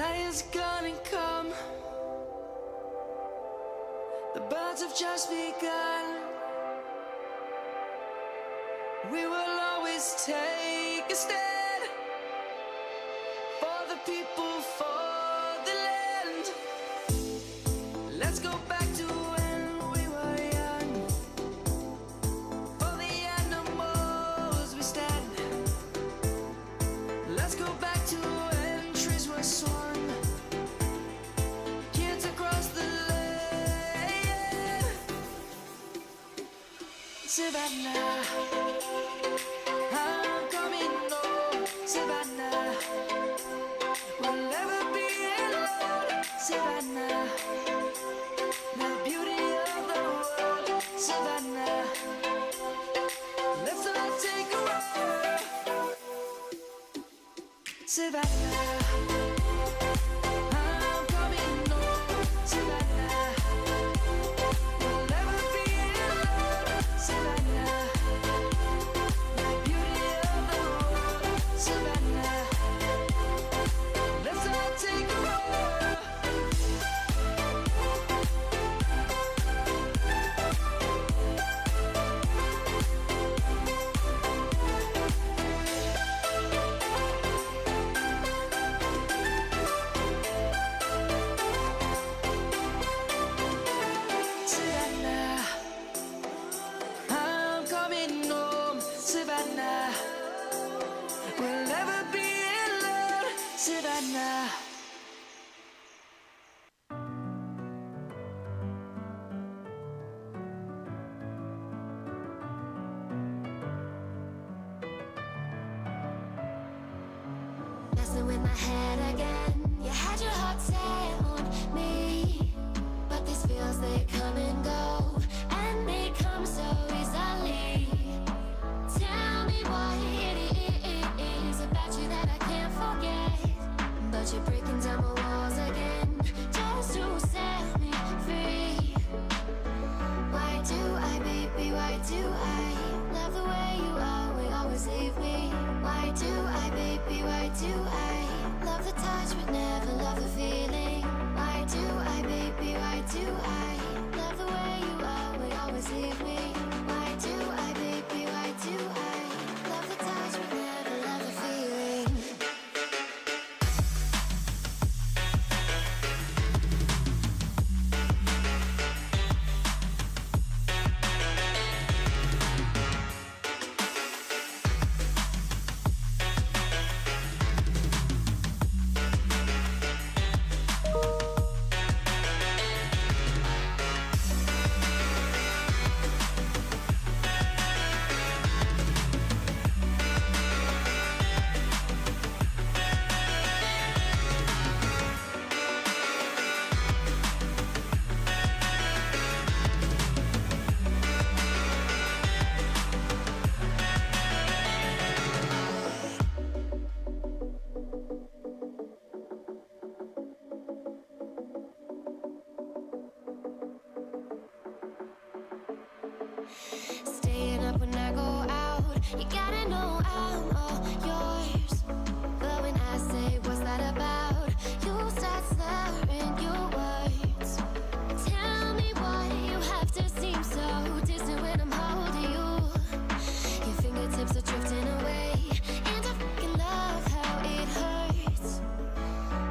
Light is gonna come. The birds have just begun. We will always take a stand for the people, for the land. Let's go back to when we were young. For the animals we stand. Let's go back to when trees were swung. Kids across the land. Savannah, I'm coming home. Savannah, we'll never be alone. Savannah, the beauty of the world. Savannah, let's all take a ride. Savannah, I'm coming home. Savannah, we'll never be alone. Savannah, the beauty of the world. Savannah, let's all take a ride. Savannah, I'm coming home. Savannah, we'll never be alone. Savannah. Messing with my head again. You had your heart set on me, but these feels, they come and go, and they come so easily. Tell me what it is about you that I can't forget, but you're breaking down my walls again, just to set me free. Why do I, baby, why do I love the way you are, we always leave me? Why do I, baby, why do I love the touch but never love the feeling? Why do I, baby, why do I love the way you are, we always leave me? Why do I, baby, why do I love the touch but never love the feeling? Staying up when I go out, you gotta know I'm all yours. But when I say what's that about, you start slurring your words. Tell me why you have to seem so distant when I'm holding you. Your fingertips are drifting away, and I fucking love how it hurts.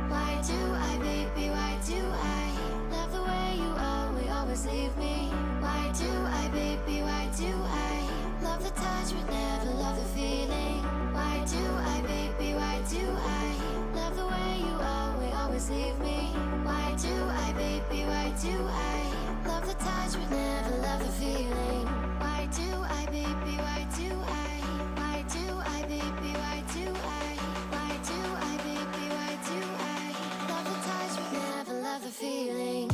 Why do I, baby, why do I love the way you are, we always leave me? Why do I, baby, why do I love the touch but never love the feeling? Why do I, baby, why do I love the way you are, we always leave me? Why do I, baby, why do I love the touch but never love the feeling? Why do I, baby, why do I? Why do I, baby, why do I? Why do I, baby, why do I love the touch but never love the feeling?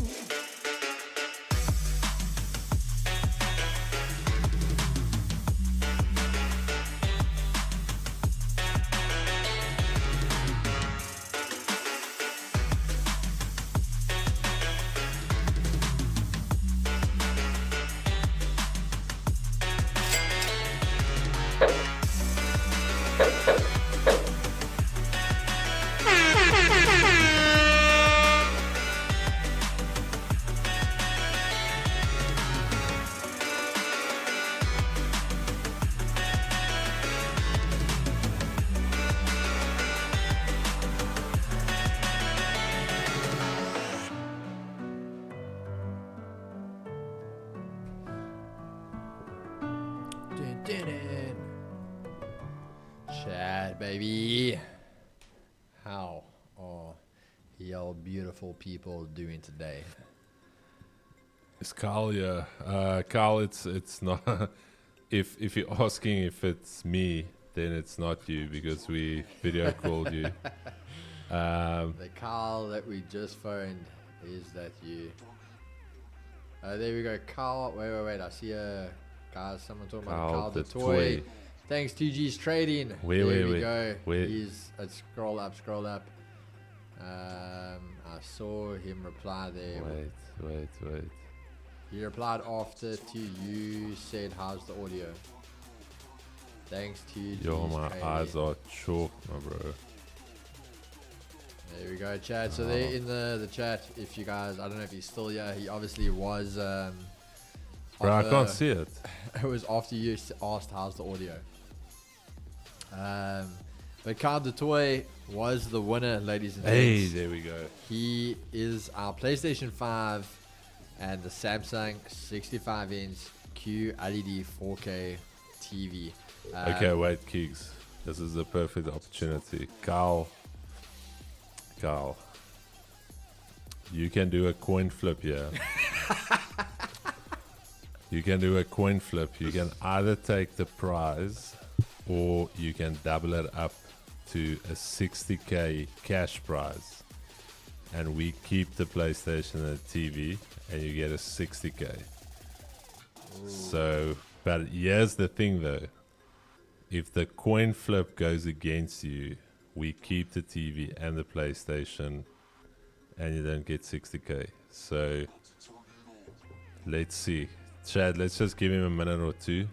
Chad, baby. How are y'all beautiful people doing today? It's Carl, yeah. Carl, it's not. If you're asking if it's me, then it's not you because we video called you. The Carl that we just phoned, is that you? There we go, Carl. Wait. I see a guys. Someone talking about Carl the toy. Thanks, TG's trading. There we go. He's scroll up. I saw him reply there. Wait. He replied after to you said, "How's the audio?" Thanks to you. Yo, my eyes are chalk, my bro. There we go, Chad. So there in the chat, if you guys, I don't know if he's still here. He obviously was. Bro, I can't see it. It was after you asked, "How's the audio?" But Carl the toy was the winner, ladies and gents. Hey, there we go. He is our PlayStation 5 and the Samsung 65-inch QLED 4K TV. Okay, wait, Keeks. This is the perfect opportunity. Carl, you can do a coin flip here. You can do a coin flip. You can either take the prize or you can double it up to a 60k cash prize. And we keep the PlayStation and the TV and you get a 60k. Ooh. So, but here's the thing though. If the coin flip goes against you, we keep the TV and the PlayStation and you don't get 60k. So, let's see. Chad, let's just give him a minute or two.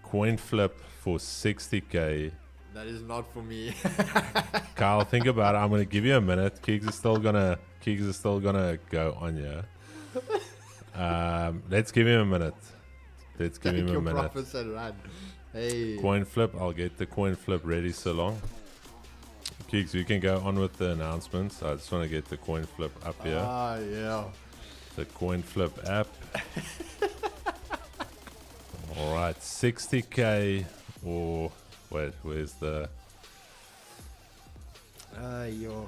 Coin flip for 60k. That is not for me. Kyle, think about it. I'm gonna give you a minute. Keeks is still gonna go on here. Let's give him a minute. Let's give him a minute. Hey. Coin flip. I'll get the coin flip ready so long. Keeks, we can go on with the announcements. I just want to get the coin flip up here. Ah, yeah. The coin flip app. All right, 60k or wait, where's the? Yo.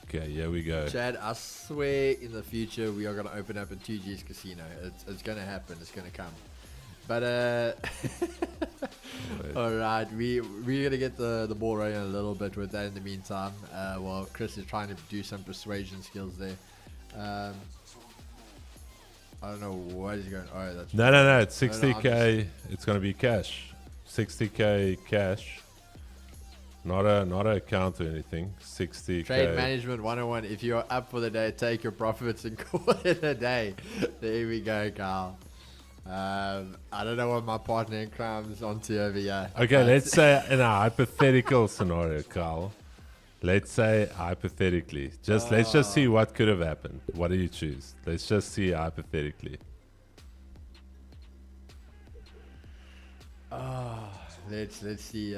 Okay, here we go. Chad, I swear in the future we are gonna open up a 2G's casino. It's gonna happen. It's gonna come. But all right, we're gonna get the ball rolling a little bit with that in the meantime. While Chris is trying to do some persuasion skills there. I don't know what he's going. Oh, that's no. It's 60k. It's gonna be cash. 60k cash. Not a account or anything. 60k. Trade management 101. If you're up for the day, take your profits and call it a day. There we go, Carl. I don't know what my partner in crime is onto over here. Okay, let's say in a hypothetical scenario, Carl. Let's say hypothetically. Let's just see what could have happened. What do you choose? Let's just see hypothetically. Let's see.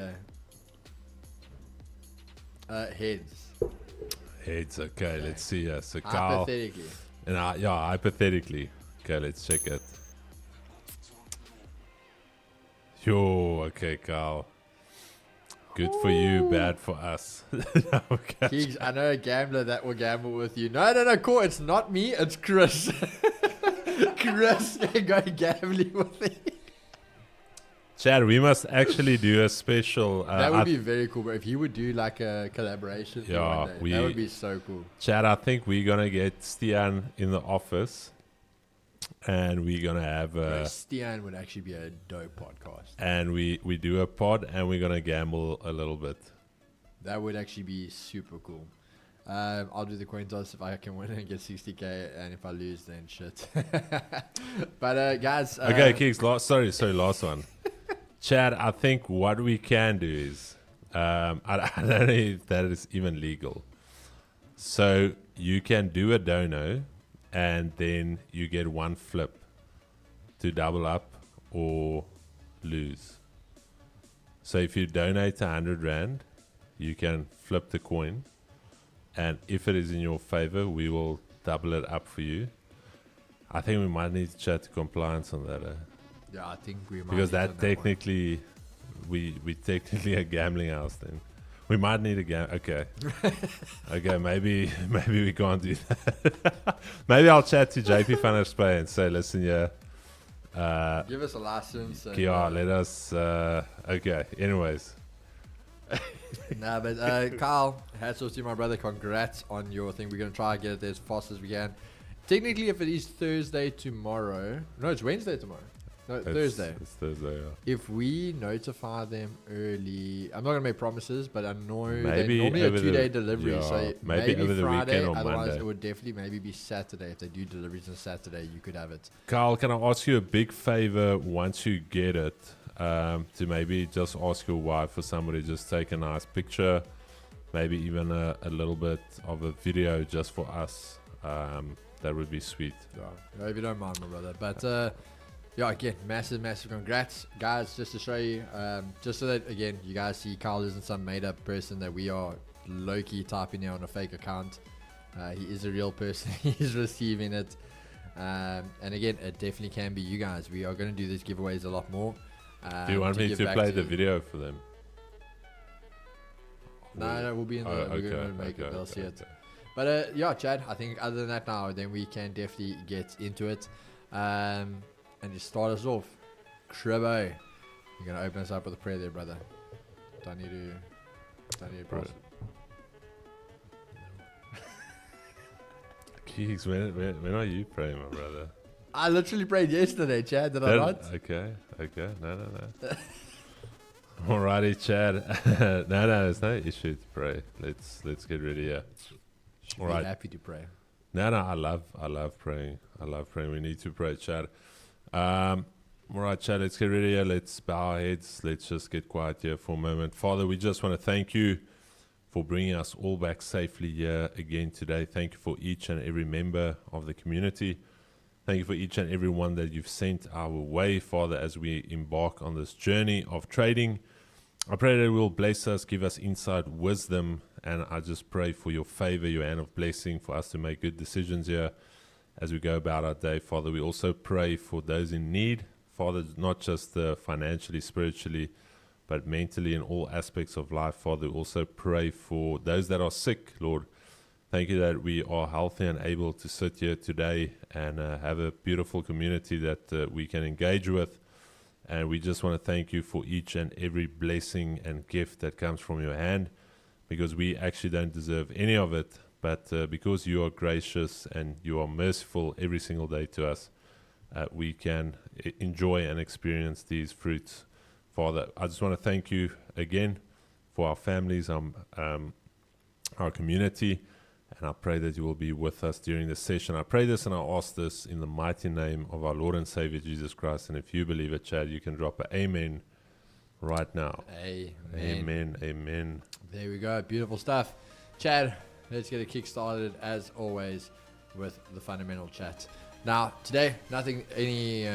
Heads. Heads. Okay, let's see. So Carl. Hypothetically. Hypothetically. Okay, let's check it. Yo, okay, Carl. Good for you, bad for us. Okay. Keeks, I know a gambler that will gamble with you. No, cool. It's not me. It's Chris. Chris go gambling with me. Chad, we must actually do a special. That would be very cool, bro. If you would do like a collaboration. Yeah, that would be so cool. Chad, I think we're gonna get Stian in the office, and we're gonna have Stian would actually be a dope podcast. And we do a pod, and we're gonna gamble a little bit. That would actually be super cool. I'll do the coin toss if I can win and get 60k, and if I lose, then shit. But guys. Okay, Keeks. Sorry, last one. Chad, I think what we can do is, I don't know if that is even legal. So you can do a dono, and then you get one flip to double up or lose. So if you donate 100 Rand, you can flip the coin, and if it is in your favor, we will double it up for you. I think we might need to chat to compliance on that. Yeah, I think we might. Because need that on one. technically, we technically a gambling house then. We might need a okay. Okay, maybe we can't do that. Maybe I'll chat to JP Funnerspray and say, listen, yeah. Give us a license. And, Yeah, let us. Okay. Anyways, Nah, but Kyle, hats off to you, my brother. Congrats on your thing. We're gonna try and get it there as fast as we can. Technically, if it is Thursday tomorrow, no, it's Wednesday tomorrow. No, Thursday. It's Thursday. Yeah. If we notify them early, I'm not gonna make promises, but I know Maybe they normally a over the- 2-day delivery, yeah, so maybe over the Friday. weekend or Otherwise, Monday. it would definitely maybe be Saturday. If they do deliveries on Saturday, you could have it. Carl, can I ask you a big favor once you get it? To maybe just ask your wife or somebody just take a nice picture, maybe even a little bit of a video just for us. That would be sweet. Yeah, if you don't mind, my brother. But yeah, again, massive congrats, guys. Just to show you, just so that again, you guys see, Carl isn't some made-up person that we are low-key typing here on a fake account. He is a real person. He's receiving it, and again, it definitely can be you guys. We are going to do these giveaways a lot more. Do you want me give to back play to the you. video for them? No, we'll be in the. Oh, we're going to make it. They'll see it. But yeah, Chad, I think other than that now, then we can definitely get into it. And just start us off. Cribbo, you're going to open us up with a prayer there, brother. Don't need to cross. Keeks, when are you praying, my brother? I literally prayed yesterday, Chad. Did I not? Okay. No. Alrighty, Chad. No, there's no issue to pray. Let's get ready here. Should All be right. happy to pray. No, I love praying. I love praying. We need to pray, Chad. All right, Chad, let's get ready here. Let's bow our heads. Let's just get quiet here for a moment. Father, we just want to thank you for bringing us all back safely here again today. Thank you for each and every member of the community. Thank you for each and every one that you've sent our way, Father, as we embark on this journey of trading. I pray that you will bless us, give us insight, wisdom, and I just pray for your favor, your hand of blessing, for us to make good decisions here as we go about our day. Father, we also pray for those in need, Father, not just financially, spiritually, but mentally in all aspects of life. Father, we also pray for those that are sick, Lord. Thank you that we are healthy and able to sit here today and have a beautiful community that we can engage with. And we just want to thank you for each and every blessing and gift that comes from your hand, because we actually don't deserve any of it. But because you are gracious and you are merciful every single day to us, we can enjoy and experience these fruits. Father, I just want to thank you again for our families, our community, and I pray that you will be with us during this session. I pray this and I ask this in the mighty name of our Lord and Savior Jesus Christ. And if you believe it, Chad, you can drop an amen right now. Amen. There we go. Beautiful stuff. Chad, let's get it kick-started as always with the fundamental chat. Now, today, nothing any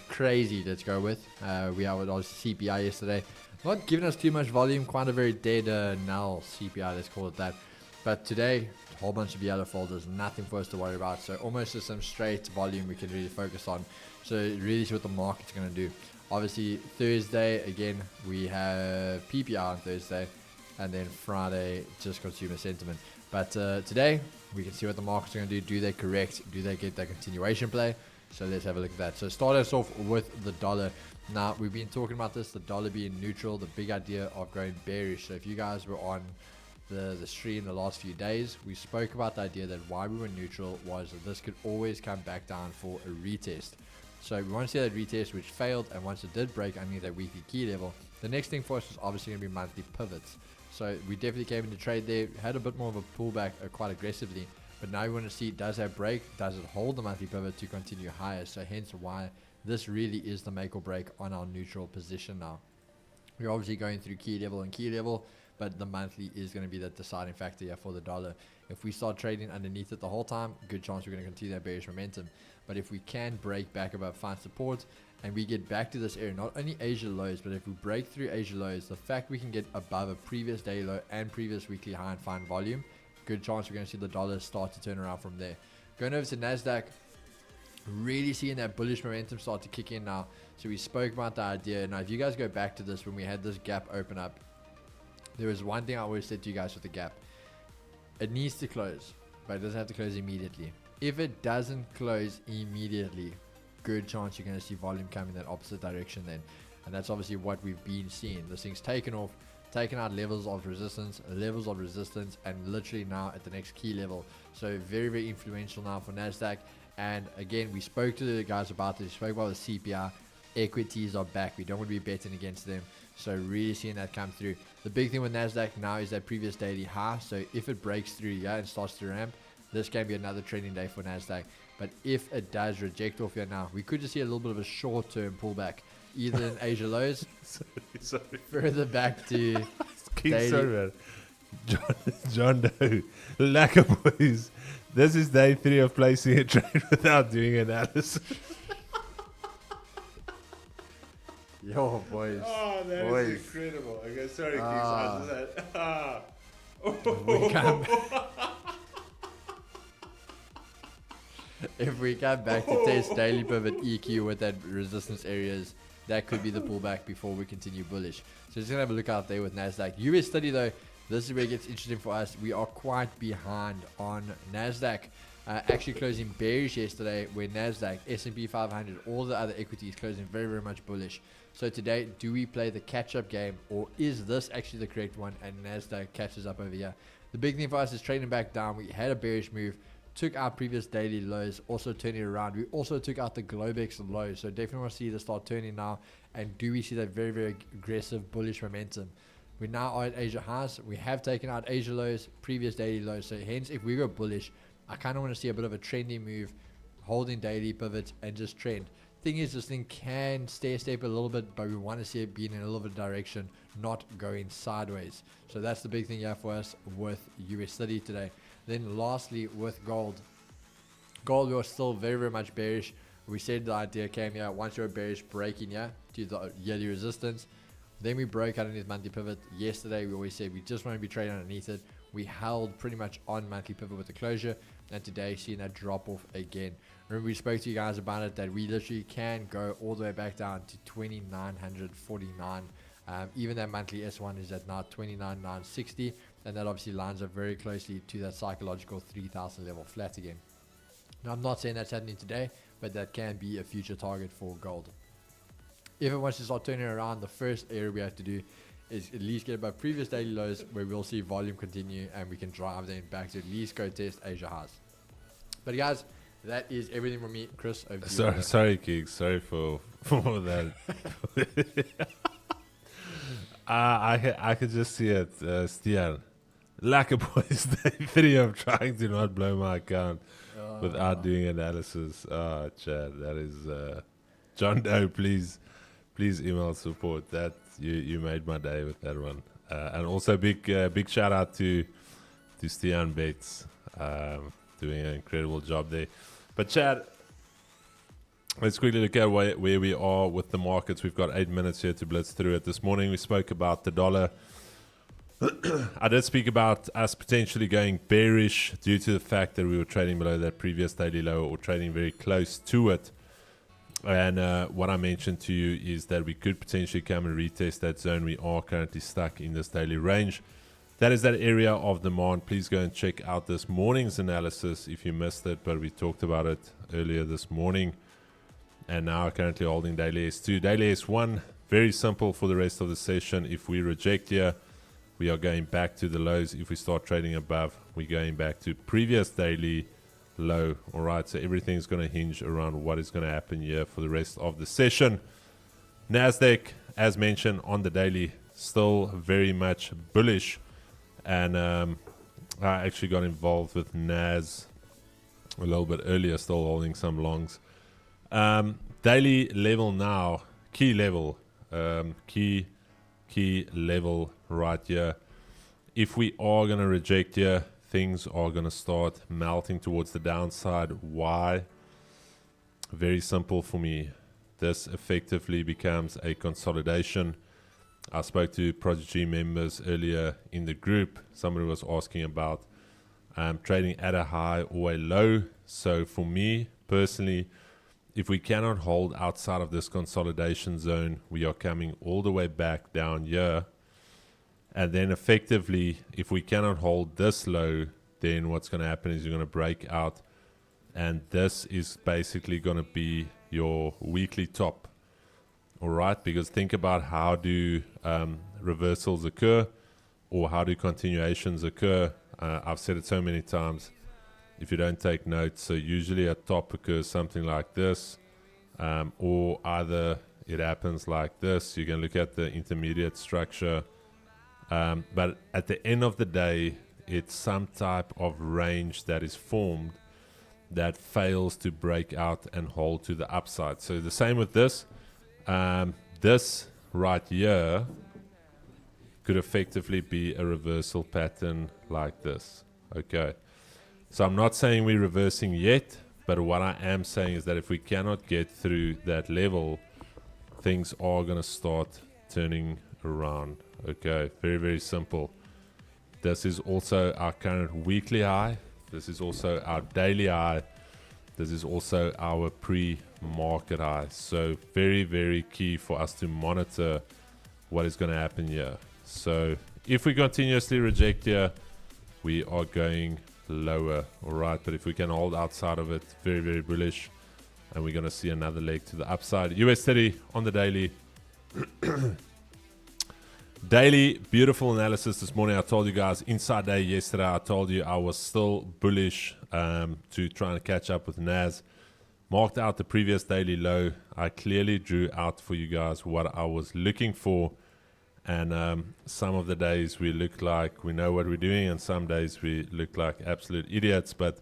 crazy to go with. We had obviously CPI yesterday. Not giving us too much volume, quite a very dead null CPI, let's call it that. But today, a whole bunch of yellow folders, nothing for us to worry about. So almost just some straight volume we can really focus on. So really see what the market's going to do. Obviously, Thursday, again, we have PPI on Thursday. And then Friday, just consumer sentiment. But today, we can see what the market's going to do. Do they correct? Do they get that continuation play? So let's have a look at that. So start us off with the dollar. Now, we've been talking about this, the dollar being neutral, the big idea of going bearish. So if you guys were on the stream the last few days, we spoke about the idea that why we were neutral was that this could always come back down for a retest. So we want to see that retest, which failed, and once it did break underneath that weekly key level, the next thing for us is obviously going to be monthly pivots. So we definitely came into trade there, had a bit more of a pullback quite aggressively, but now we want to see, does that break, does it hold the monthly pivot to continue higher? So hence why this really is the make or break on our neutral position now. We're obviously going through key level and key level, but the monthly is going to be the deciding factor here for the dollar. If we start trading underneath it the whole time, good chance we're going to continue that bearish momentum. But if we can break back above fine support and we get back to this area, not only Asia lows, but if we break through Asia lows, the fact we can get above a previous day low and previous weekly high and find volume, good chance we're going to see the dollar start to turn around from there. Going over to NASDAQ, Really seeing that bullish momentum start to kick in now. So we spoke about the idea. Now, if you guys go back to this, when we had this gap open up, there was one thing I always said to you guys with the gap. It needs to close, but it doesn't have to close immediately. If it doesn't close immediately, good chance you're going to see volume come in that opposite direction then. And that's obviously what we've been seeing. This thing's taken off, taken out levels of resistance, and literally now at the next key level. So very, very influential now for NASDAQ. And again, we spoke to the guys about this. We spoke about the CPI. Equities are back. We don't want to be betting against them. So really seeing that come through. The big thing with NASDAQ now is that previous daily high. So if it breaks through here and starts to ramp, this can be another trading day for NASDAQ. But if it does reject off here now, we could just see a little bit of a short-term pullback, either in Asia lows, sorry. further back to daily. Sorry, man. John Doe, lack of boys. This is day 3 of placing a trade without doing analysis. Yo, boys. Oh, that boys. is incredible. Okay, sorry, Keith. I just had, We come, if we come back to test daily pivot EQ with that resistance areas, that could be the pullback before we continue bullish. So just gonna have a look out there with NASDAQ. US study though, this is where it gets interesting for us. We are quite behind on NASDAQ. Actually closing bearish yesterday, where NASDAQ, S&P 500, all the other equities closing very, very much bullish. So today, do we play the catch-up game, or is this actually the correct one and NASDAQ catches up over here? The big thing for us is trading back down. We had a bearish move, took our previous daily lows, also turning around. We also took out the Globex lows, so definitely want to see this start turning now. And do we see that very, very aggressive bullish momentum? We now are at Asia highs. We have taken out Asia lows, previous daily lows. So hence, if we go bullish, I kind of want to see a bit of a trendy move, holding daily pivots and just trend. Thing is, this thing can stair step a little bit, but we want to see it being in a little bit of direction, not going sideways. So that's the big thing here for us with US30 today. Then lastly, with gold. Gold, we are still very, very much bearish. We said the idea came here, once you're bearish, breaking here to the yearly resistance. Then we broke underneath monthly pivot. Yesterday, we always said we just want to be trading underneath it. We held pretty much on monthly pivot with the closure. And today, seeing that drop off again. Remember, we spoke to you guys about it, that we literally can go all the way back down to 2,949. Even that monthly S1 is at now 29,960. And that obviously lines up very closely to that psychological 3,000 level flat again. Now, I'm not saying that's happening today, but that can be a future target for gold. If it wants to start turning around, the first area we have to do is at least get above previous daily lows, where we'll see volume continue and we can drive then back to at least go test Asia highs. But guys, that is everything from me. Chris, over to you. Sorry, Keeks. Sorry for that. I could just see it, Stian. Lack of boys, day 3 of trying to not blow my account without doing analysis. Chad, that is John Doe. Please email support. That you made my day with that one. And also big shout out to Stian Bates, doing an incredible job there. But Chad, let's quickly look at where we are with the markets. We've got 8 minutes here to blitz through it. This morning we spoke about the dollar. I did speak about us potentially going bearish due to the fact that we were trading below that previous daily low, or trading very close to it. And what I mentioned to you is that we could potentially come and retest that zone. We are currently stuck in this daily range. That is that area of demand. Please go and check out this morning's analysis if you missed it, but we talked about it earlier this morning. And now currently holding daily S2. Daily S1, very simple for the rest of the session. If we reject here, we are going back to the lows. If we start trading above, we're going back to previous daily low. All right, so everything's going to hinge around what is going to happen here for the rest of the session. NASDAQ, as mentioned on the daily, still very much bullish. And I actually got involved with NAS a little bit earlier, still holding some longs. Daily level now, key level, key level right here. If we are going to reject here, things are going to start melting towards the downside. Why? Very simple for me. This effectively becomes a consolidation. I spoke to Project G members earlier in the group. Somebody was asking about trading at a high or a low. So for me personally, if we cannot hold outside of this consolidation zone, we are coming all the way back down here. And then effectively, if we cannot hold this low, then what's going to happen is you're going to break out. And this is basically going to be your weekly top. All right, because think about how do reversals occur, or how do continuations occur. I've said it so many times if you don't take notes. So usually a top occurs something like this, or either it happens like this. You can look at the intermediate structure, but at the end of the day, it's some type of range that is formed that fails to break out and hold to the upside. So the same with this. This right here could effectively be a reversal pattern like this. Okay, so I'm not saying we're reversing yet, but what I am saying is that if we cannot get through that level, things are going to start turning around. Okay, very, very simple. This is also our current weekly high. This is also our daily high. This is also our pre-market high. So very, very key for us to monitor what is going to happen here. So if we continuously reject here, we are going lower. All right, but if we can hold outside of it, very, very bullish. And we're going to see another leg to the upside. US30 on the daily. Daily, beautiful analysis this morning. I told you guys, inside day yesterday, I told you I was still bullish to try and catch up with NAS. Marked out the previous daily low. I clearly drew out for you guys what I was looking for. And some of the days we look like we know what we're doing, and some days we look like absolute idiots. But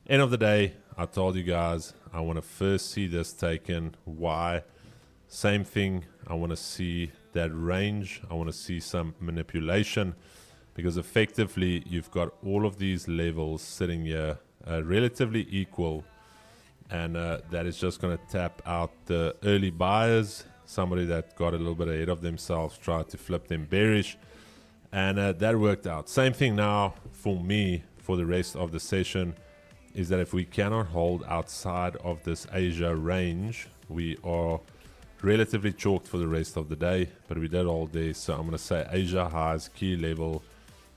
end of the day, I told you guys, I want to first see this taken. Why? Same thing. I want to see that range. I want to see some manipulation, because effectively you've got all of these levels sitting here relatively equal, and that is just going to tap out the early buyers. Somebody that got a little bit ahead of themselves, tried to flip them bearish, and that worked out. Same thing now for me for the rest of the session is that if we cannot hold outside of this Asia range, we are relatively chalked for the rest of the day, but we did hold there. So I'm going to say Asia highs, key level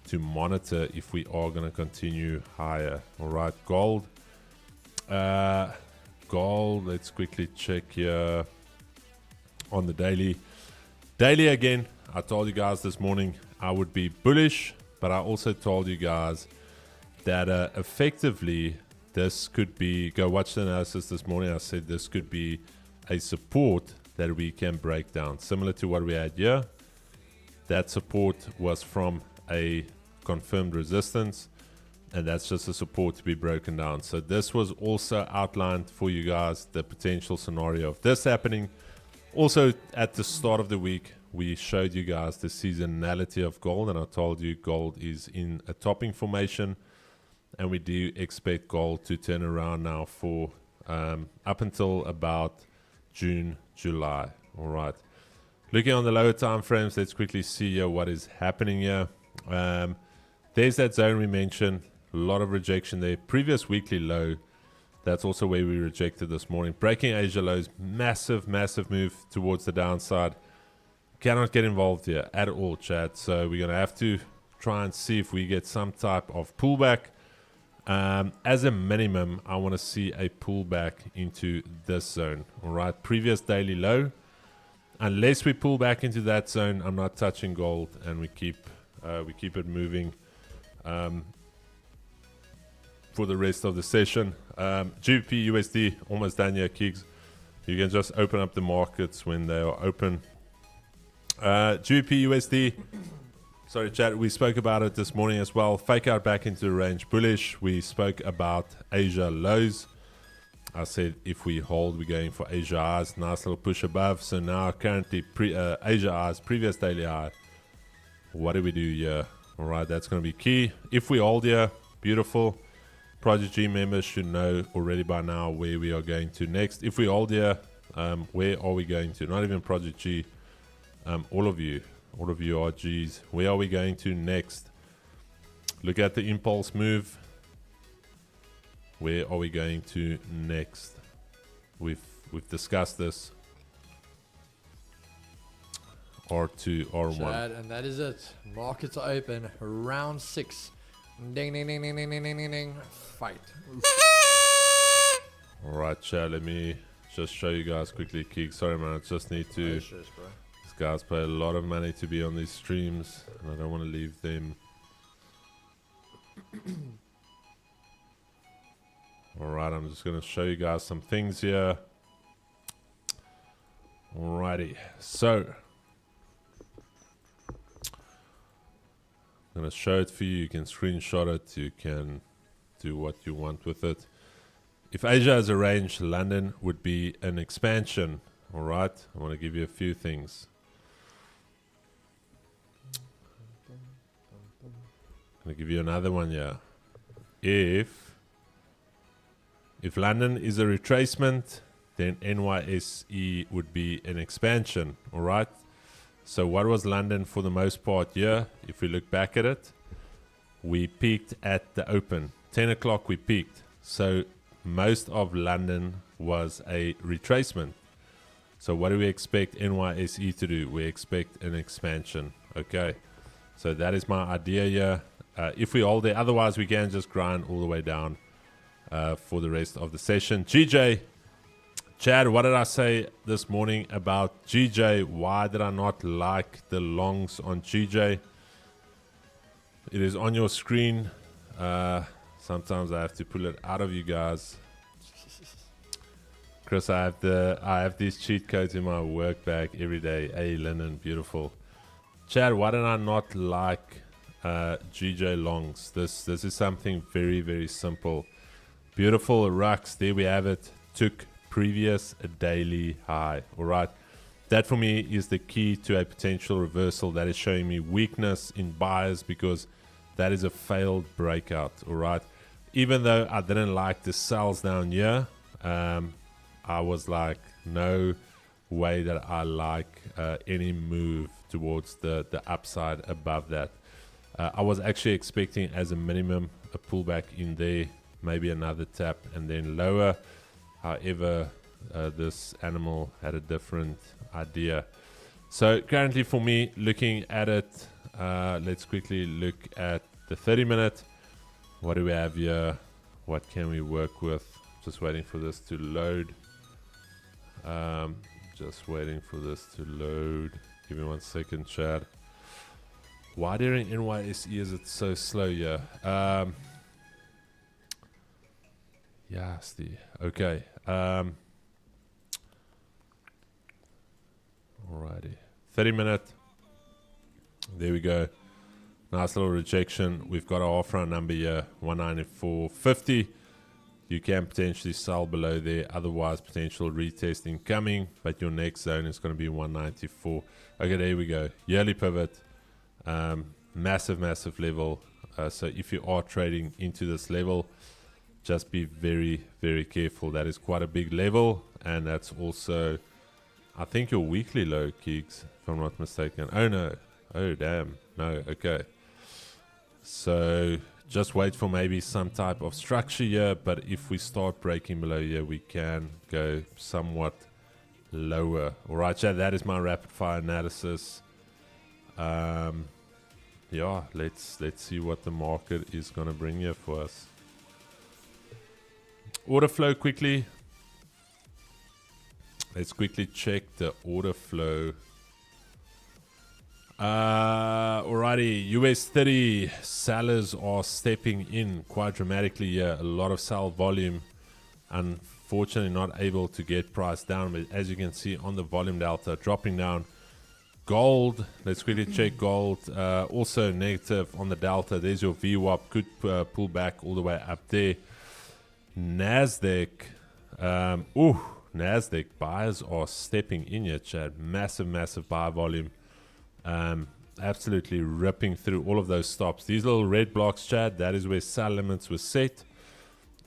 to monitor if we are going to continue higher. All right, gold. Gold, let's quickly check here on the daily. Daily again, I told you guys this morning I would be bullish, but I also told you guys that effectively this could be, go watch the analysis this morning, I said this could be a support that we can break down, similar to what we had here. That support was from a confirmed resistance, and that's just a support to be broken down. So this was also outlined for you guys, the potential scenario of this happening. Also at the start of the week, we showed you guys the seasonality of gold, and I told you gold is in a topping formation, and we do expect gold to turn around now for up until about June, July. All right, looking on the lower time frames, let's quickly see here what is happening here. There's that zone we mentioned, a lot of rejection there. Previous weekly low, that's also where we rejected this morning. Breaking Asia lows, massive move towards the downside. Cannot get involved here at all, chat. So we're gonna have to try and see if we get some type of pullback. As a minimum, I want to see a pullback into this zone. All right, previous daily low. Unless we pull back into that zone, I'm not touching gold, and we keep it moving for the rest of the session. GBP USD almost done here, Kiggs. You can just open up the markets when they are open. GBP USD. Sorry, chat, we spoke about it this morning as well. Fake out back into the range, bullish. We spoke about Asia lows. I said if we hold, we're going for Asia highs. Nice little push above. So now currently Asia highs, previous daily high. What do we do here? All right, that's going to be key. If we hold here, beautiful. Project G members should know already by now where we are going to next. If we hold here, where are we going to? Not even Project G. All of you are Gs. Where are we going to next? Look at the impulse move. Where are we going to next? We've We've discussed this. R2, R1. Chad, and that is it. Markets are open. Round 6. Ding, ding, ding, ding, ding, ding, ding, ding. Fight. Alright, Chad, let me just show you guys quickly. Keeg, sorry man, I just need to... Sure, bro. These guys pay a lot of money to be on these streams, and I don't want to leave them. Alright, I'm just going to show you guys some things here. Alrighty, so I'm going to show it for you. You can screenshot it, you can do what you want with it. If Asia has a range, London would be an expansion. Alright, I want to give you a few things. I'm going to give you another one here. If London is a retracement, then NYSE would be an expansion. Alright, so what was London for the most part here? If we look back at it, we peaked at the open. 10 o'clock we peaked. So most of London was a retracement. So what do we expect NYSE to do? We expect an expansion. Okay, so that is my idea here. If we hold there, otherwise we can just grind all the way down for the rest of the session. GJ, Chad, what did I say this morning about GJ? Why did I not like the longs on GJ? It is on your screen. Sometimes I have to pull it out of you guys. Chris, I have these cheat codes in my work bag every day. Hey, Lennon, beautiful. Chad, why did I not like GJ longs? This is something very, very simple. Beautiful Rux, there we have it. Took previous daily high. All right, that for me is the key to a potential reversal. That is showing me weakness in buyers because that is a failed breakout. All right, even though I didn't like the sells down here, I was like, no way that I like any move towards the upside above that. I was actually expecting as a minimum a pullback in there, maybe another tap and then lower. However, this animal had a different idea. So currently for me, looking at it, let's quickly look at the 30-minute. What do we have here? What can we work with? Just waiting for this to load. Just waiting for this to load. Give me 1 second, Chad. Why during NYSE is it so slow here? Yeah, Steve. Okay. Alrighty. 30-minute. There we go. Nice little rejection. We've got our off-round number here, 194.50. You can potentially sell below there. Otherwise, potential retesting coming. But your next zone is going to be 194. Okay, there we go. Yearly pivot. Massive, massive level. So if you are trading into this level, just be very, very careful. That is quite a big level. And that's also, I think, your weekly low, Keeks, if I'm not mistaken. Oh, no. Oh, damn. No. Okay. So just wait for maybe some type of structure here. But if we start breaking below here, we can go somewhat lower. All right, Chad, that is my rapid fire analysis. Yeah, let's see what the market is going to bring here for us. Order flow quickly. Let's quickly check the order flow. Alrighty, US 30 sellers are stepping in quite dramatically here. A lot of sell volume. Unfortunately, not able to get price down, but as you can see on the volume delta, dropping down. Gold, let's quickly check gold. Also negative on the delta. There's your VWAP. Could pull back all the way up there. NASDAQ. NASDAQ buyers are stepping in here, Chad. Massive, massive buy volume. Absolutely ripping through all of those stops. These little red blocks, Chad, that is where sell limits were set.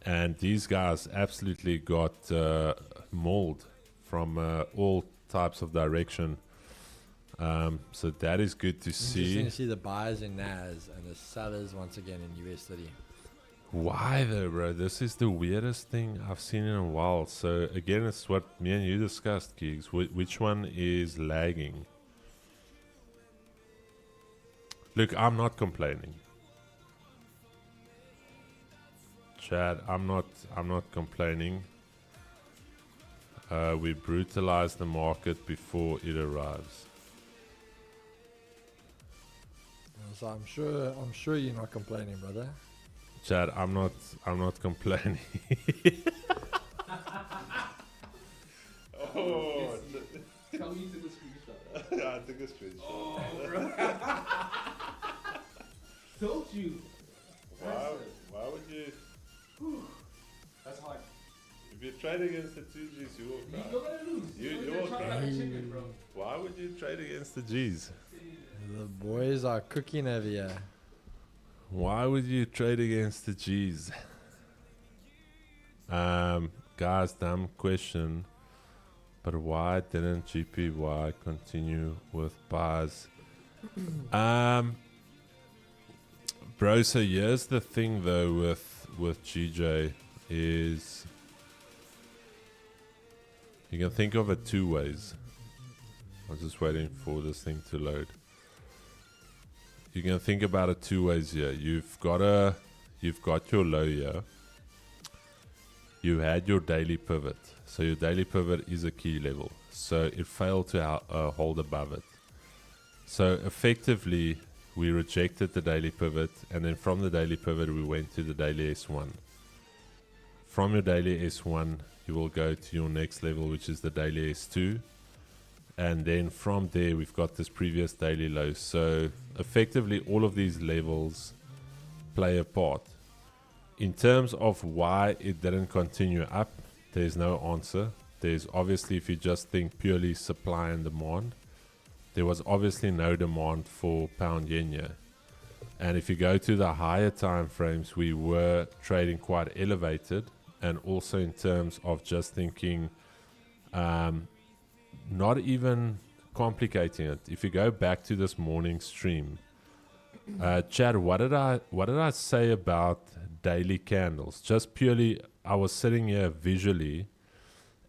And these guys absolutely got mauled from all types of direction. So that is good to see. Interesting to see the buyers in NAS and the sellers once again in US 30. Why though, bro? This is the weirdest thing I've seen in a while. So again, it's what me and you discussed, Gigs. Which one is lagging? Look, I'm not complaining. Chad, I'm not complaining. We brutalize the market before it arrives. So I'm sure you're not complaining, brother. Chad, I'm not complaining. Oh, Tell me you took a screenshot. yeah, I took a screenshot. Oh, bro. Told you. Why would you? That's hard. If you trade against the 2Gs, you will cry. You're gonna lose. You're trying crying. like a chicken, bro. Why would you trade against the Gs? The boys are cooking over here. Why would you trade against the Gs? Guys, dumb question. But why didn't GPY continue with buys? Bro, so here's the thing though with GJ is you can think of it two ways. I'm just waiting for this thing to load. You can think about it two ways here. You've got your low here. You had your daily pivot. So your daily pivot is a key level. So it failed to hold above it. So effectively, we rejected the daily pivot, and then from the daily pivot, we went to the daily S1. From your daily S1, you will go to your next level, which is the daily S2. And then from there, we've got this previous daily low. So effectively, all of these levels play a part. In terms of why it didn't continue up, there's no answer. There's obviously, if you just think purely supply and demand, there was obviously no demand for pound yen here. And if you go to the higher time frames, we were trading quite elevated. And also in terms of just thinking, not even complicating it. If you go back to this morning stream, Chad, what did I say about daily candles? Just purely, I was sitting here visually,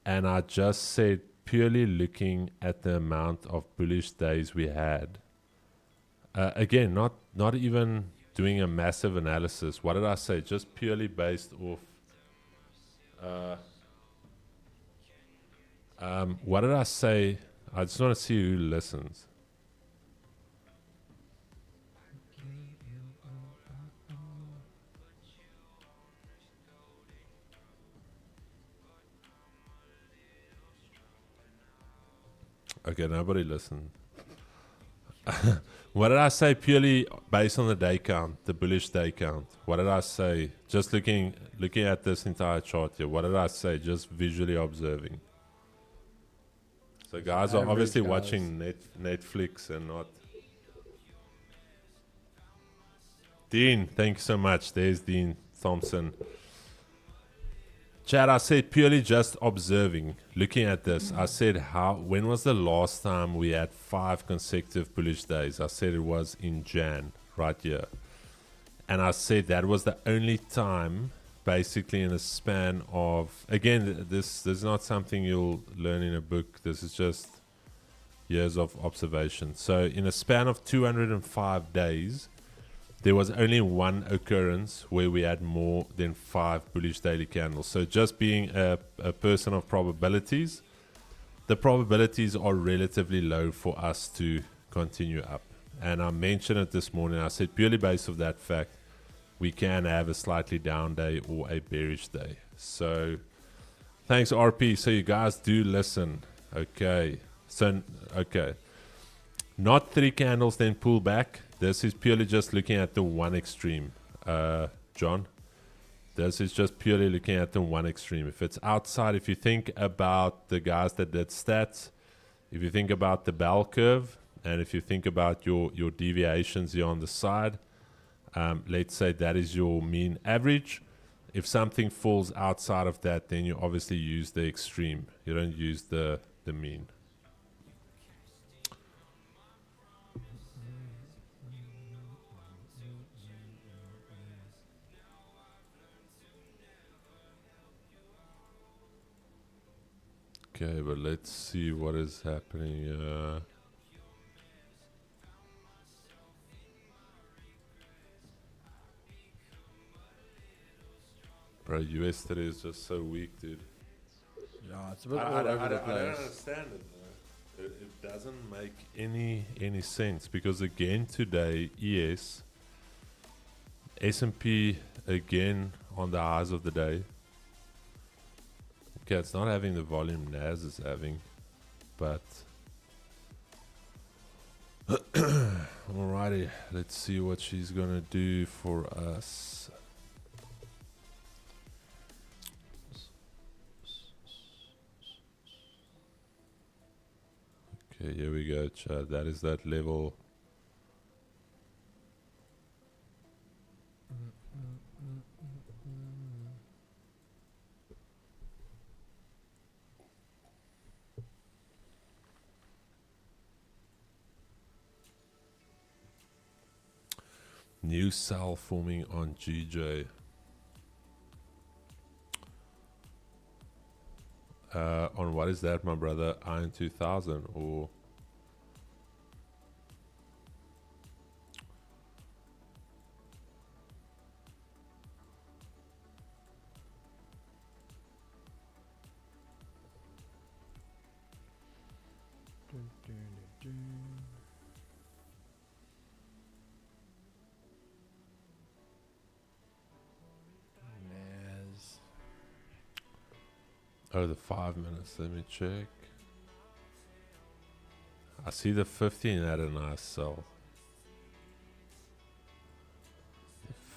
and I just said purely looking at the amount of bullish days we had. Again, not even doing a massive analysis. What did I say? Just purely based off. What did I say? I just want to see who listens. Okay, nobody listened. What did I say purely based on the day count, the bullish day count? What did I say? Just looking at this entire chart here, what did I say? Just visually observing. So guys are obviously watching Netflix and not. Dean, thank you so much. There's Dean Thompson. Chad, I said purely just observing, looking at this. I said, when was the last time we had 5 consecutive bullish days? I said it was in Jan, right here. And I said that was the only time, basically in a span of, again, this is not something you'll learn in a book. This is just years of observation. So in a span of 205 days, there was only one occurrence where we had more than 5 bullish daily candles. So just being a person of probabilities, the probabilities are relatively low for us to continue up. And I mentioned it this morning. I said purely based on that fact, we can have a slightly down day or a bearish day. So thanks, RP. So you guys do listen. Okay. So, okay. Not 3 candles, then pull back. This is purely just looking at the one extreme, John. This is just purely looking at the one extreme. If it's outside, if you think about the guys that did stats, if you think about the bell curve, and if you think about your deviations here on the side, let's say that is your mean average. If something falls outside of that, then you obviously use the extreme. You don't use the mean. Okay, but let's see what is happening. Bro, US today is just so weak, dude. Yeah, it's a bit I all don't- over I the don't- I don't place. understand it. It doesn't make any sense because again today, yes, S&P again on the highs of the day. Okay, it's not having the volume NAS is having, but alrighty, let's see what she's gonna do for us. Okay, here we go, Chad. That is that level. New cell forming on GJ. On what is that, my brother? Iron 2000 or Nas. oh, the 5 minutes. Let me check. I see the 15 had a nice sell.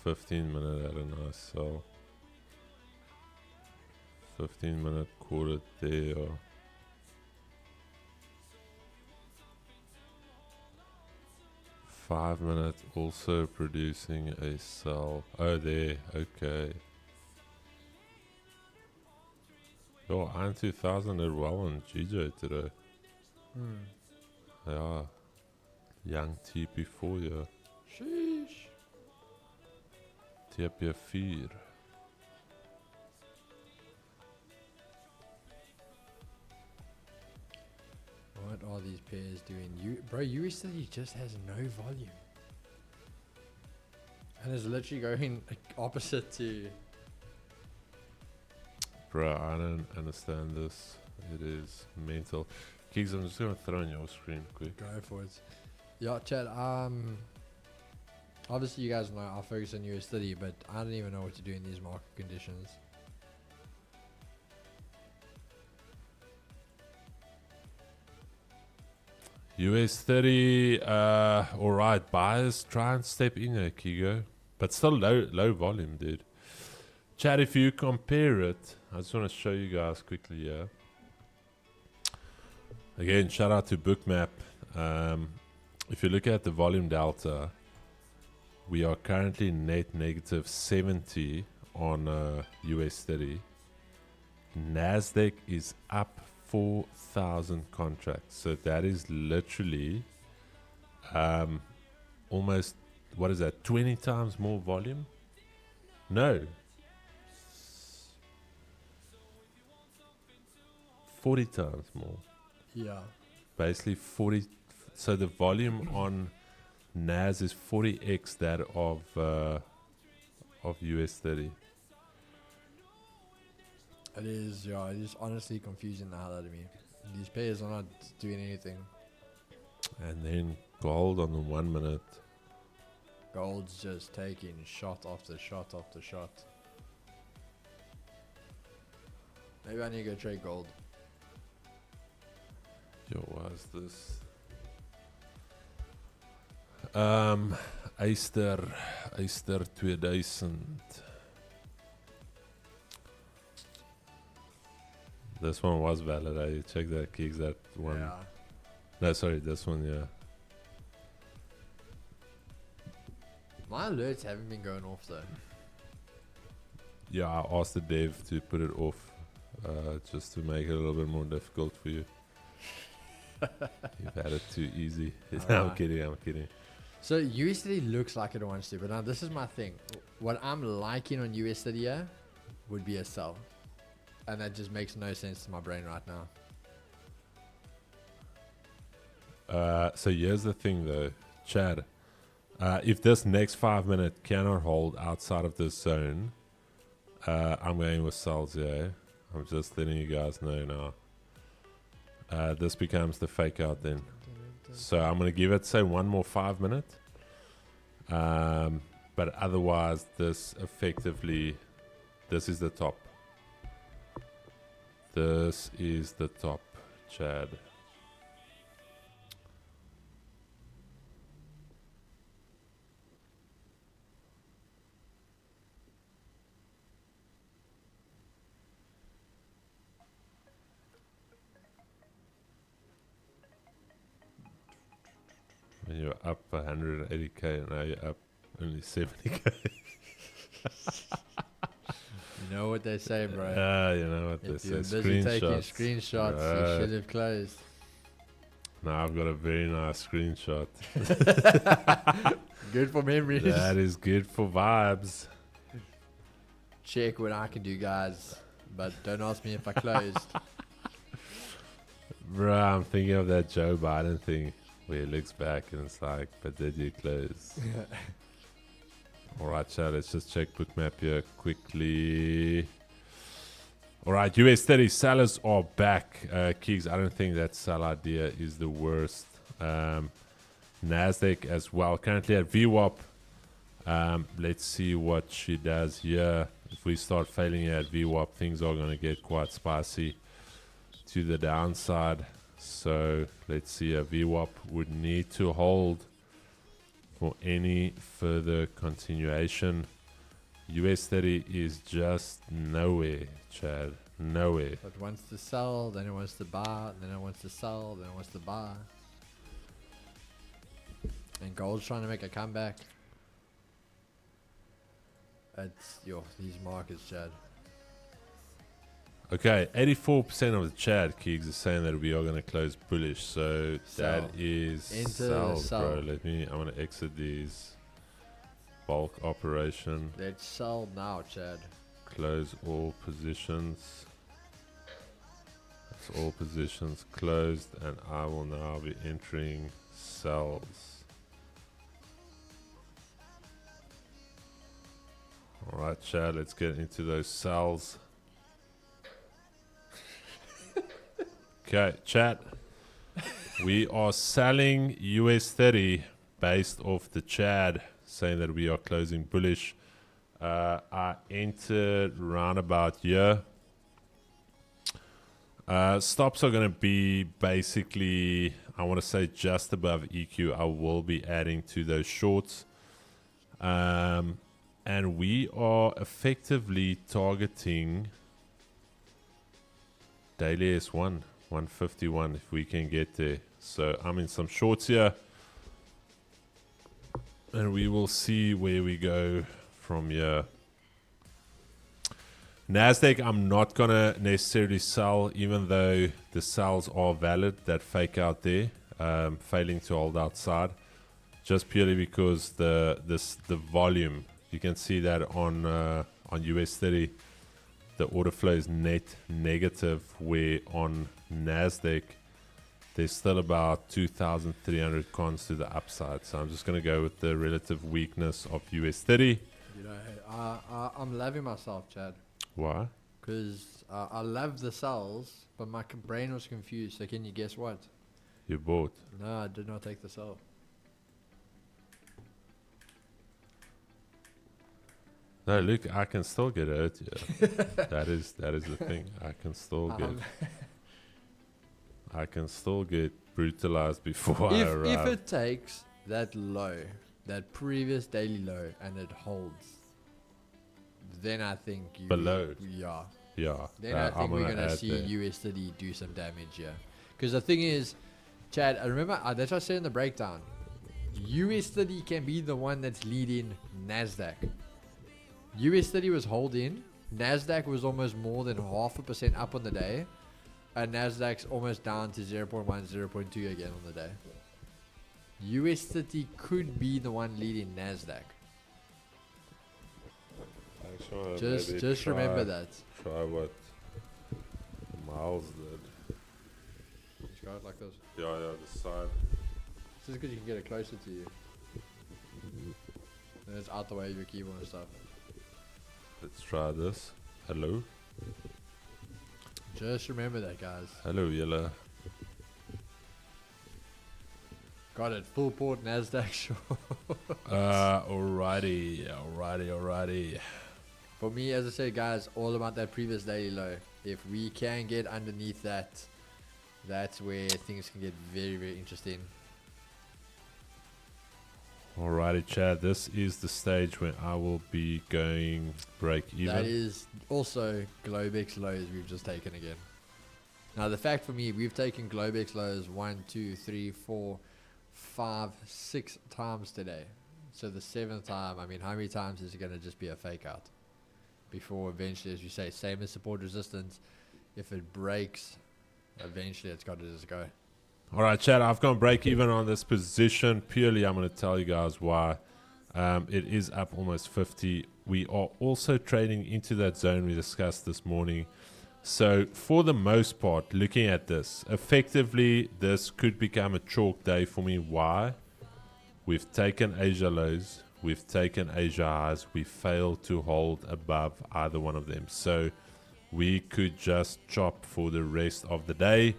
15 minute had a nice sell. 15 minute quarter there. 5 minute also producing a sell. Oh, there. Okay. Yo, Iron 2000 did well on GJ today. Ja. Young TP4, ja. Sheesh. TP4. What are these pairs doing? Bro, USD just has no volume. And is literally going opposite to... Bro, I don't understand this. It is mental. Kings, I'm just gonna throw on your screen quick. Go for it. Yeah, Chad, obviously you guys know I focus on USD, but I don't even know what to do in these market conditions. US 30, alright, buyers try and step in there, Kigo. But still low volume, dude. Chad, if you compare it, I just want to show you guys quickly here. Again, shout out to Bookmap. If you look at the volume delta, we are currently net negative 70 on US 30. NASDAQ is up 4,000 contracts. So that is literally almost, what is that, 20 times more volume? No. 40 times more. Yeah. Basically 40. So the volume on NAS is 40x that of US 30. It is, yeah, it is honestly confusing the hell out of me. These pairs are not doing anything. And then gold on the 1 minute. Gold's just taking shot after shot after shot. Maybe I need to go trade gold. Yo, what is this? Easter 2000. This one was valid. I checked that kicks that one. Yeah. No, sorry, this one, yeah. My alerts haven't been going off though. Yeah, I asked the dev to put it off, just to make it a little bit more difficult for you. You've had it too easy. I'm kidding. So USD looks like it wants to, but now this is my thing. What I'm liking on USD here would be a sell. And that just makes no sense to my brain right now. So here's the thing though, Chad. If this next 5 minute cannot hold outside of this zone, I'm going with sells here. I'm just letting you guys know now. This becomes the fake out then. So I'm going to give it, say, one more 5 minutes. But otherwise, this effectively, this is the top. This is the top, Chad. When you're up 180k, now you're up only 70k. You know what they say, bro. You know what If they you're say. busy taking Screenshots. screenshots, Right. you should have closed. Now I've got a very nice screenshot. Good for memories. That is good for vibes. Check what I can do, guys. But don't ask me if I closed. Bruh, I'm thinking of that Joe Biden thing where he looks back and it's like, but did you close? Alright, chat, let's just check bookmap here quickly. Alright, US 30 sellers are back. Keeks, I don't think that sell idea is the worst. NASDAQ as well, currently at VWAP. Let's see what she does here. If we start failing at VWAP, things are going to get quite spicy to the downside. So let's see, a VWAP would need to hold for any further continuation. US 30 is just nowhere, Chad. Nowhere. But wants to sell, then it wants to buy, then it wants to sell, then it wants to buy. And gold's trying to make a comeback. It's these markets, Chad. Okay, 84% of the chat, Keeks, is saying that we are going to close bullish. So Sell. that is Enter sell, sell. bro. I'm going to exit these. Bulk operation. Let's sell now, Chad. Close all positions. That's all positions closed, and I will now be entering sells. Alright, Chad, let's get into those sells. Okay, chat. We are selling US 30 based off the Chad saying that we are closing bullish. I entered round about here. Stops are going to be basically, I want to say just above EQ. I will be adding to those shorts. And we are effectively targeting daily S1, 151 if we can get there. So I'm in some shorts here. And we will see where we go from here. NASDAQ, I'm not going to necessarily sell, even though the sells are valid, that fake out there, failing to hold outside. Just purely because the volume, you can see that on US 30, the order flow is net negative, where on NASDAQ, there's still about 2,300 cons to the upside. So I'm just going to go with the relative weakness of US 30. You know, I'm loving myself, Chad. Why? Because I love the sells, but my brain was confused. So can you guess what? You bought. No, I did not take the sell. No, look, I can still get hurt here. that is the thing. I can still get brutalized before I arrive. If it takes that low, that previous daily low, and it holds, then I think Below. Yeah. Yeah. Then I think we're gonna see US 30 do some damage here. Because the thing is, Chad, I remember that's what I said in the breakdown. US 30 can be the one that's leading NASDAQ. US 30 was holding. NASDAQ was almost more than 0.5% up on the day. And NASDAQ's almost down to 0.1, 0.2 again on the day. US 30 could be the one leading NASDAQ. Just remember that. Try what Miles did. Just go out like this. Yeah, the side. Just because you can get it closer to you. And it's out the way of your keyboard and stuff. Let's try this. Hello. Just remember that, guys. Hello, yellow. Got it. Full port NASDAQ short. Alrighty. For me, as I said, guys, all about that previous daily low. If we can get underneath that, that's where things can get very, very interesting. Alrighty, Chad. This is the stage when I will be going break even. That is also Globex lows we've just taken again. Now, the fact for me, we've taken Globex lows 1, 2, 3, 4, 5, 6 times today. So the 7th time, I mean, how many times is it going to just be a fake out? Before eventually, as you say, same as support resistance. If it breaks, eventually it's got to just go. All right, Chad, I've gone break even on this position. Purely, I'm going to tell you guys why. It is up almost 50. We are also trading into that zone we discussed this morning. So for the most part, looking at this, effectively, this could become a chalk day for me. Why? We've taken Asia lows. We've taken Asia highs. We failed to hold above either one of them. So we could just chop for the rest of the day.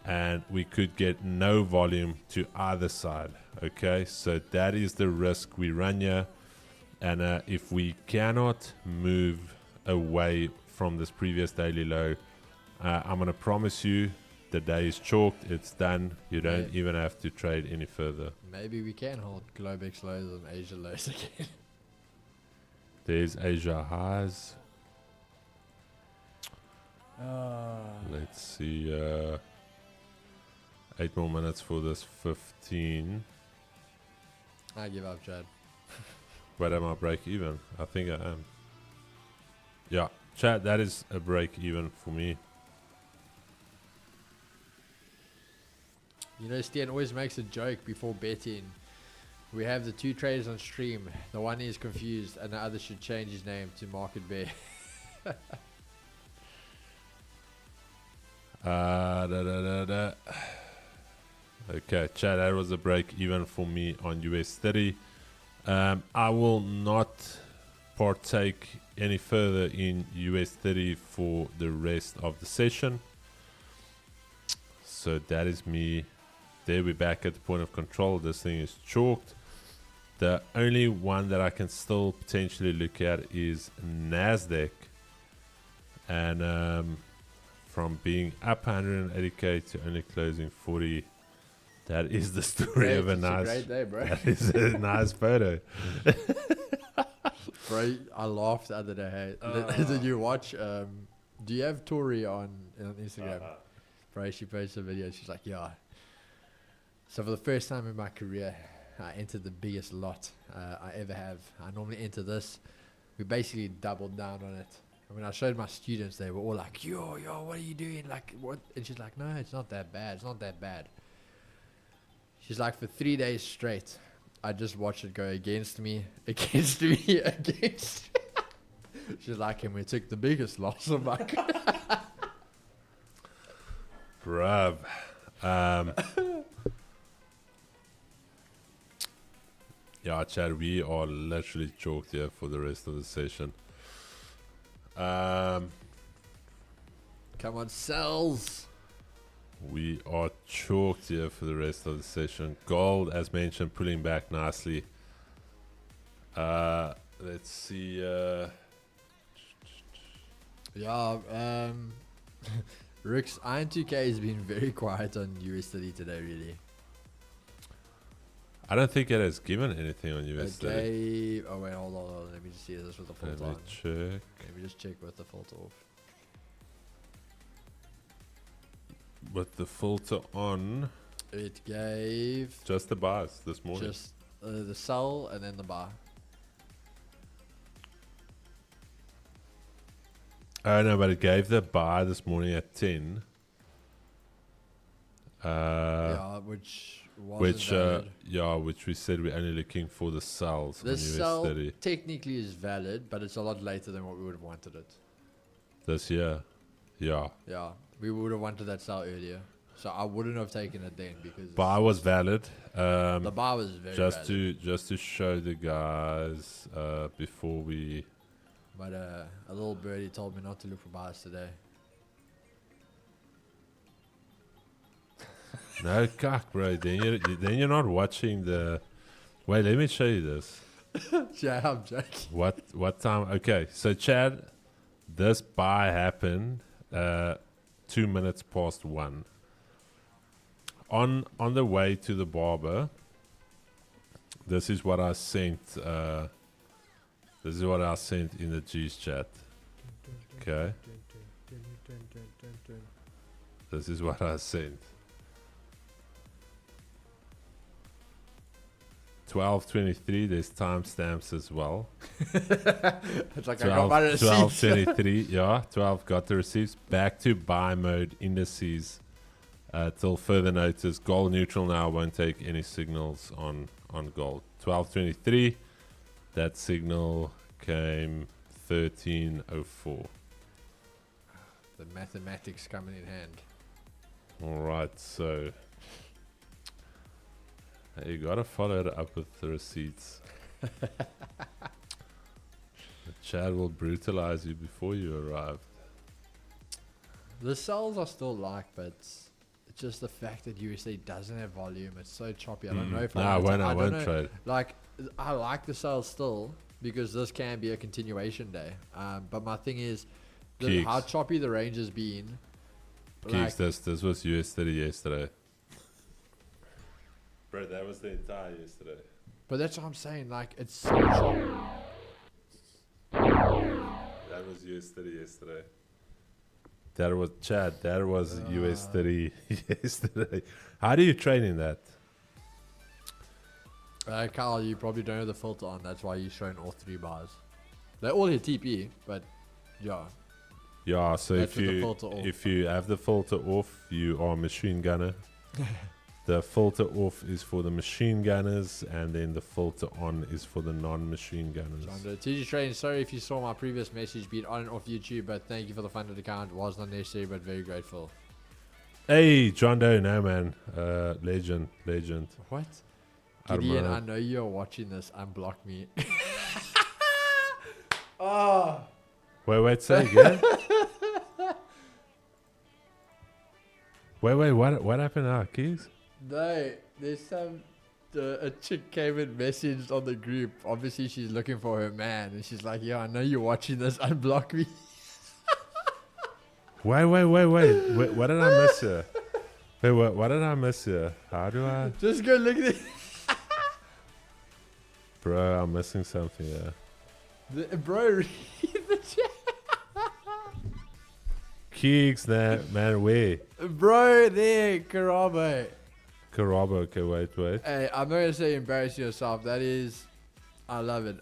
And we could get no volume to either side. Okay, so that is the risk we run here. And if we cannot move away from this previous daily low, I'm going to promise you the day is chalked. It's done. You don't even have to trade any further. Maybe we can hold Globex lows and Asia lows again. There's Asia highs. Let's see. 8 more minutes for this 15. I give up, Chad. But am I break even? I think I am. Yeah, Chad, that is a break even for me. You know, Stan always makes a joke before betting. We have the 2 traders on stream. The one is confused and the other should change his name to Market Bear. Okay, Chad, that was a break even for me on US 30. I will not partake any further in US 30 for the rest of the session. So that is me. There we're back at the point of control. This thing is chalked. The only one that I can still potentially look at is NASDAQ. And from being up 180k to only closing 40, that is the story of a nice. Great day, bro. That is a nice photo. Bro, I laughed the other day. Hey. Did you watch? Do you have Tori on Instagram? Bro, she posted a video. She's like, yeah. So for the first time in my career, I entered the biggest lot I ever have. I normally enter this. We basically doubled down on it. And when I showed my students, they were all like, yo, what are you doing? Like, what? And she's like, no, it's not that bad. It's not that bad. She's like, for 3 days straight, I just watched it go against me. She's like, and we took the biggest loss of my career. Bruv. Yeah, Chad, we are literally chalked here for the rest of the session. Come on, cells. We are chalked here for the rest of the session. Gold, as mentioned, pulling back nicely. Let's see. Yeah, Rick's Iron 2K has been very quiet on US 30 today, really. I don't think it has given anything on US 30. Okay. Oh, wait, hold on. Let me just see this with the filter Let me on. check. Let me just check with the filter off. With the filter on, It gave just the buys this morning. just the sell and then the buy. Oh no, but it gave the buy this morning at 10. Yeah, which wasn't valid. Which we said we're only looking for the sells on The US sell 30 technically is valid, but it's a lot later than what we would have wanted it. this year. Yeah. Yeah, we would have wanted that sell earlier. So I wouldn't have taken it then because Buy was valid. the bar was very Just valid. to show the guys before we. But a little birdie told me not to look for bars today. No cock, bro. Then you're not watching the. Wait, let me show you this. Yeah, I'm joking. What time? Okay, so Chad, this buy happened 2 minutes past 1. On the way to the barber, this is what I sent. This is what I sent in the G's chat. Okay. This is what I sent. 12:23. There's timestamps as well. It's like I got my receipts. 12:23. Yeah, 12 got the receipts. Back to buy mode indices till further notice. Gold neutral now. Won't take any signals on gold. 12:23. That signal came 13:04. The mathematics coming in hand. All right, so you gotta follow it up with the receipts. Chad will brutalize you before you arrive. The sells are still like, but it's just the fact that USA doesn't have volume. It's so choppy. I don't know if I don't won't know. trade. Like, I like the sales still because this can be a continuation day. But my thing is, how choppy the range has been. Keeks, this was US30 yesterday. Bro, that was the entire yesterday. But that's what I'm saying. Like, it's so choppy. That was US30 yesterday. That was Chad. That was US30 yesterday. How do you trade in that? Carl, you probably don't have the filter on. That's why you're showing all 3 bars. They all hit TP, but yeah. Yeah, so That's with the filter off. if you have the filter off, you are a machine gunner. The filter off is for the machine gunners, and then the filter on is for the non-machine gunners. TG Trading, sorry if you saw my previous message being on and off YouTube, but thank you for the funded account. Was not necessary, but very grateful. Hey, John Doe, no man, legend. What? Armand. Gideon, I know you're watching this. Unblock me. Oh. Wait, say again. wait, what happened now, Keys? No, there's a chick came and messaged on the group. Obviously, she's looking for her man, and she's like, "Yeah, I know you're watching this. Unblock me." Wait. What did I miss here? Wait, what did I miss here? How do I? Just go look at it. Bro, I'm missing something here. Bro, read the chat. Keeks, man, where? Bro, there, Karabo. Karabo, okay, wait. Hey, I'm not gonna say embarrass yourself. That is, I love it.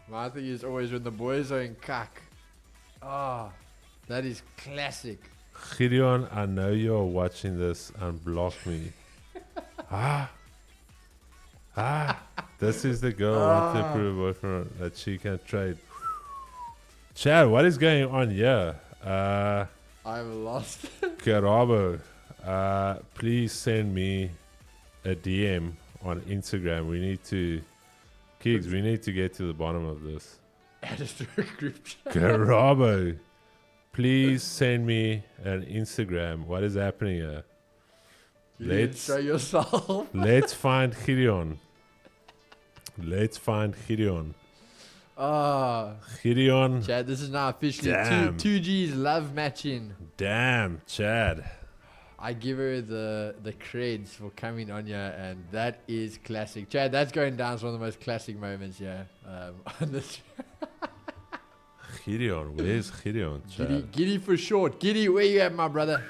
My thing is always when the boys are in cack. Ah, that is classic. Gideon, I know you're watching this. Unblock me. This is the girl want to prove boyfriend that she can trade. Chad, what is going on here? I'm lost. Karabo, please send me a DM on Instagram. We need to get to the bottom of this. Add us to a group chat. Karabo, please send me an Instagram. What is happening here? You didn't show yourself. Let's find Gideon. Gideon. Chad, this is now officially Damn. 2G's love matching. Damn, Chad. I give her the creds for coming on here, and that is classic. Chad, that's going down as one of the most classic moments here on this. Gideon, where's Gideon, Chad? Giddy for short. Giddy, where you at, my brother?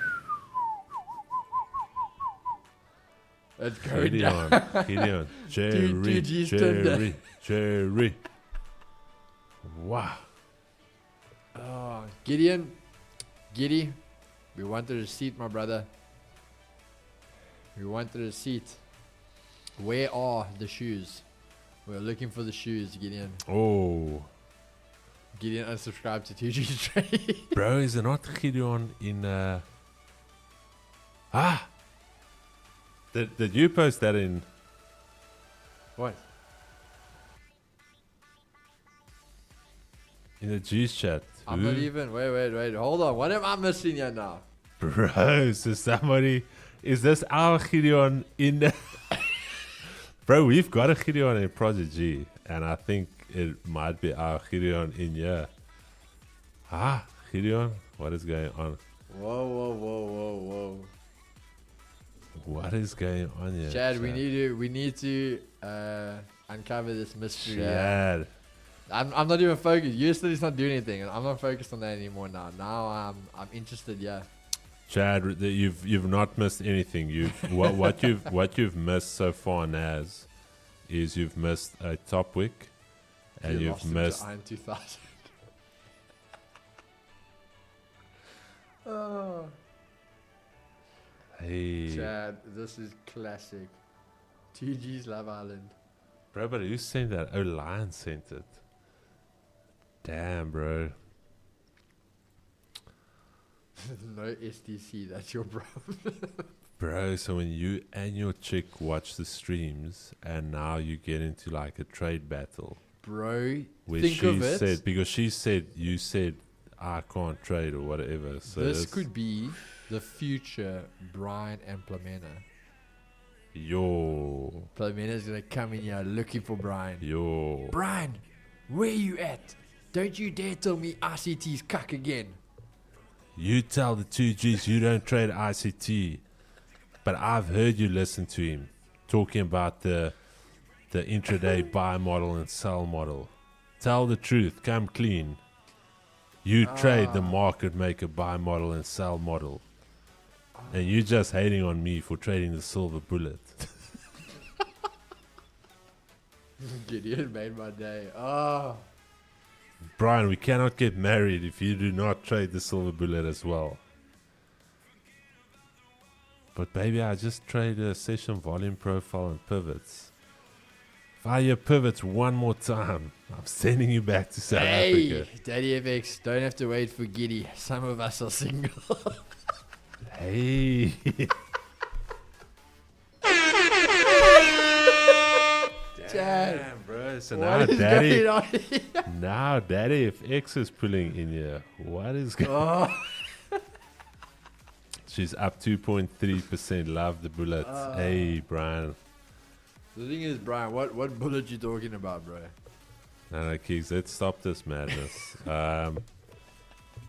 Let's go down. Gideon. Jerry. Wow. Oh, Gideon. Giddy. We want the receipt, my brother. We want the receipt. Where are the shoes? We're looking for the shoes, Gideon. Oh. Gideon unsubscribed to 2G Trade. Bro, is it not Gideon in... Did you post that in... What? In the G's chat? I'm not even. Wait. Hold on. What am I missing here now? Bro, so somebody... Is this our Gideon in... the Bro, we've got a Gideon in Project G. And I think it might be our Gideon in here. Gideon? What is going on? Whoa. What is going on here? Chad, we need to uncover this mystery. Chad. I'm not even focused. Yesterday's not doing anything, and I'm not focused on that anymore now. Now I'm interested. Yeah. Chad, you've not missed anything. What you've missed so far, Naz, is you've missed a top wick, and you've missed. Iron 2000. Oh. Hey, Chad, this is classic. 2G's Love Island. bro, but who sent that? Oh, Lion sent it. Damn, bro. No STC, that's your problem. Bro, so when you and your chick watch the streams, and now you get into like a trade battle, Bro, where think she of it. said, because she said you said I can't trade or whatever. So This it's could be the future Brian and Plamena. yo. Plamena's gonna come in here looking for Brian. Brian, where you at? Don't you dare tell me RCT's cuck again. You tell the 2Gs you don't trade ICT, but I've heard you listen to him talking about the intraday buy model and sell model. Tell the truth, come clean. You trade the market maker buy model and sell model, and you just hating on me for trading the silver bullet. Gideon made my day. Oh. Brian, we cannot get married if you do not trade the silver bullet as well. But baby, I just trade a session volume profile and pivots. If I hear pivots one more time, I'm sending you back to South Hey, Africa. Daddy FX, don't have to wait for Giddy. Some of us are single. Hey. Damn, bro. So now What is Daddy, going on here? now Daddy FX is pulling in here. What is going? Oh. She's up 2.3%. Love the bullets. Hey, Brian. The thing is, Brian, what bullet you talking about, bro? No, Keeks, let's stop this madness.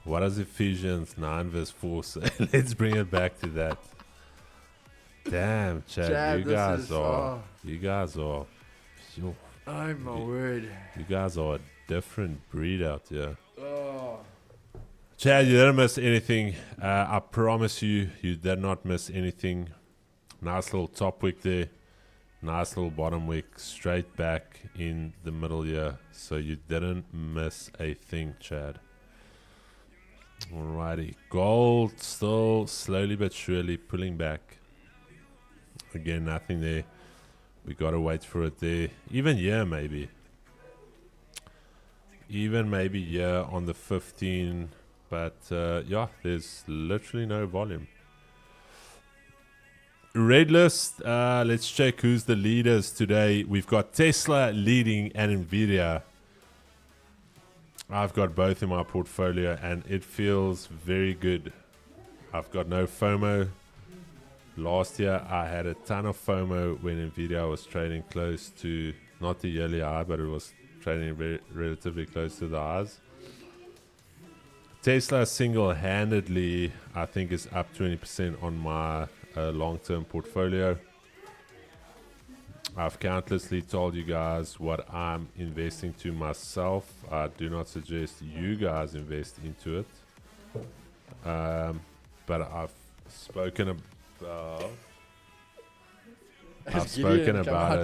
What does Ephesians 9 verse 4 say? Let's bring it back to that. Damn, Chad, you this guys is- are. oh. You guys are. Yo, Oh my word. you guys are a different breed out here. Oh. Chad, you didn't miss anything. I promise you, you did not miss anything. Nice little top wick there. Nice little bottom wick. Straight back in the middle here. So you didn't miss a thing, Chad. Alrighty. Gold still slowly but surely pulling back. Again, nothing there. We gotta wait for it there. Even here, maybe. Even maybe here on the 15. But yeah, there's literally no volume. Red list. Let's check who's the leaders today. We've got Tesla leading and Nvidia. I've got both in my portfolio and it feels very good. I've got no FOMO. Last year I had a ton of FOMO when Nvidia was trading close to, not the yearly high, but it was trading very relatively close to the highs. Tesla single-handedly, I think, is up 20% on my long-term portfolio. I've countlessly told you guys what I'm investing to myself. I do not suggest you guys invest into it. But I've spoken about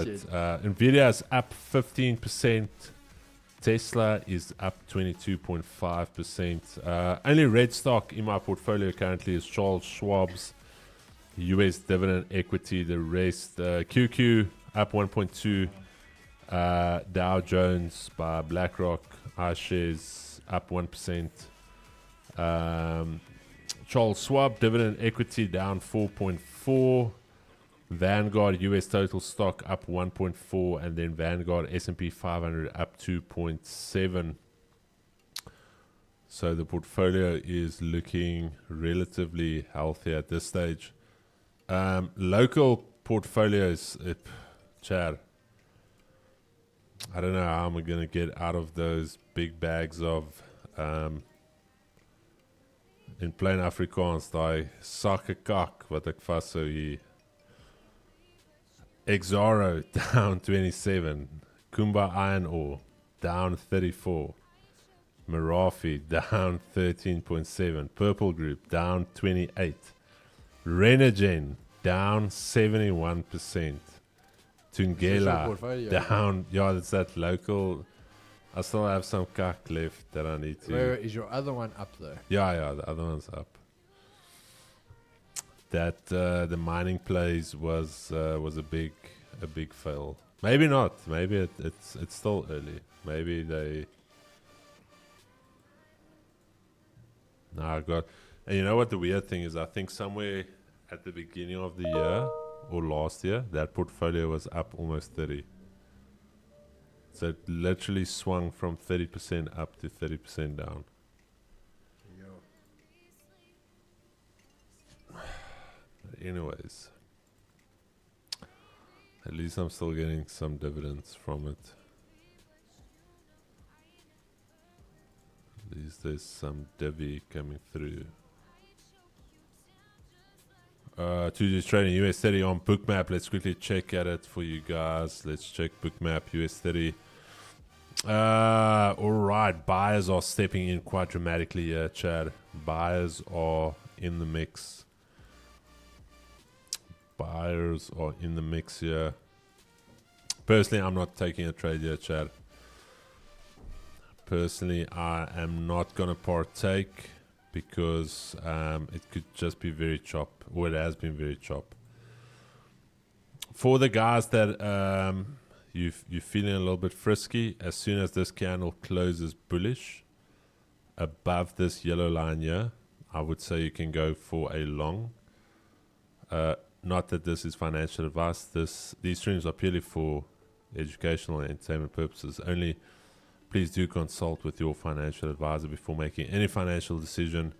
it. Nvidia is up 15%. Tesla is up 22.5%. Only red stock in my portfolio currently is Charles Schwab's US dividend equity. The rest, QQ up 1.2. Dow Jones by BlackRock, iShares up 1%. Charles Schwab dividend equity down 4.4. Vanguard US total stock up 1.4, and then Vanguard S&P 500 up 2.7. So the portfolio is looking relatively healthy at this stage. Local portfolios, Chad, I don't know how I'm going to get out of those big bags of, in plain Afrikaans, daai sakke kak wat ek vashou hier. Exaro down 27, Kumba Iron Ore down 34, Merafi down 13.7, Purple Group down 28, Renogen down 71%, Tungela down. Yeah, that's that local. I still have some kak left that I need to. Where is your other one up there? Yeah, the other one's up. That the mining plays was a big fail. Maybe not. Maybe it's still early. Maybe they. Nah, God. And you know what the weird thing is? I think somewhere at the beginning of the year or last year, that portfolio was up almost 30. So it literally swung from 30% up to 30% down. Anyways, at least I'm still getting some dividends from it. At least there's some divvy coming through. Tuesday's trading US 30 on Bookmap. Let's quickly check at it for you guys. Let's check Bookmap US 30. Alright, buyers are stepping in quite dramatically here, Chad. Buyers are in the mix. Buyers are in the mix here. Personally, I'm not taking a trade here, Chad. Personally, I am not going to partake because it could just be very chop, or it has been very chop. For the guys that you're feeling a little bit frisky, as soon as this candle closes bullish above this yellow line here, I would say you can go for a long. Not that this is financial advice. These streams are purely for educational and entertainment purposes only. Please do consult with your financial advisor before making any financial decision.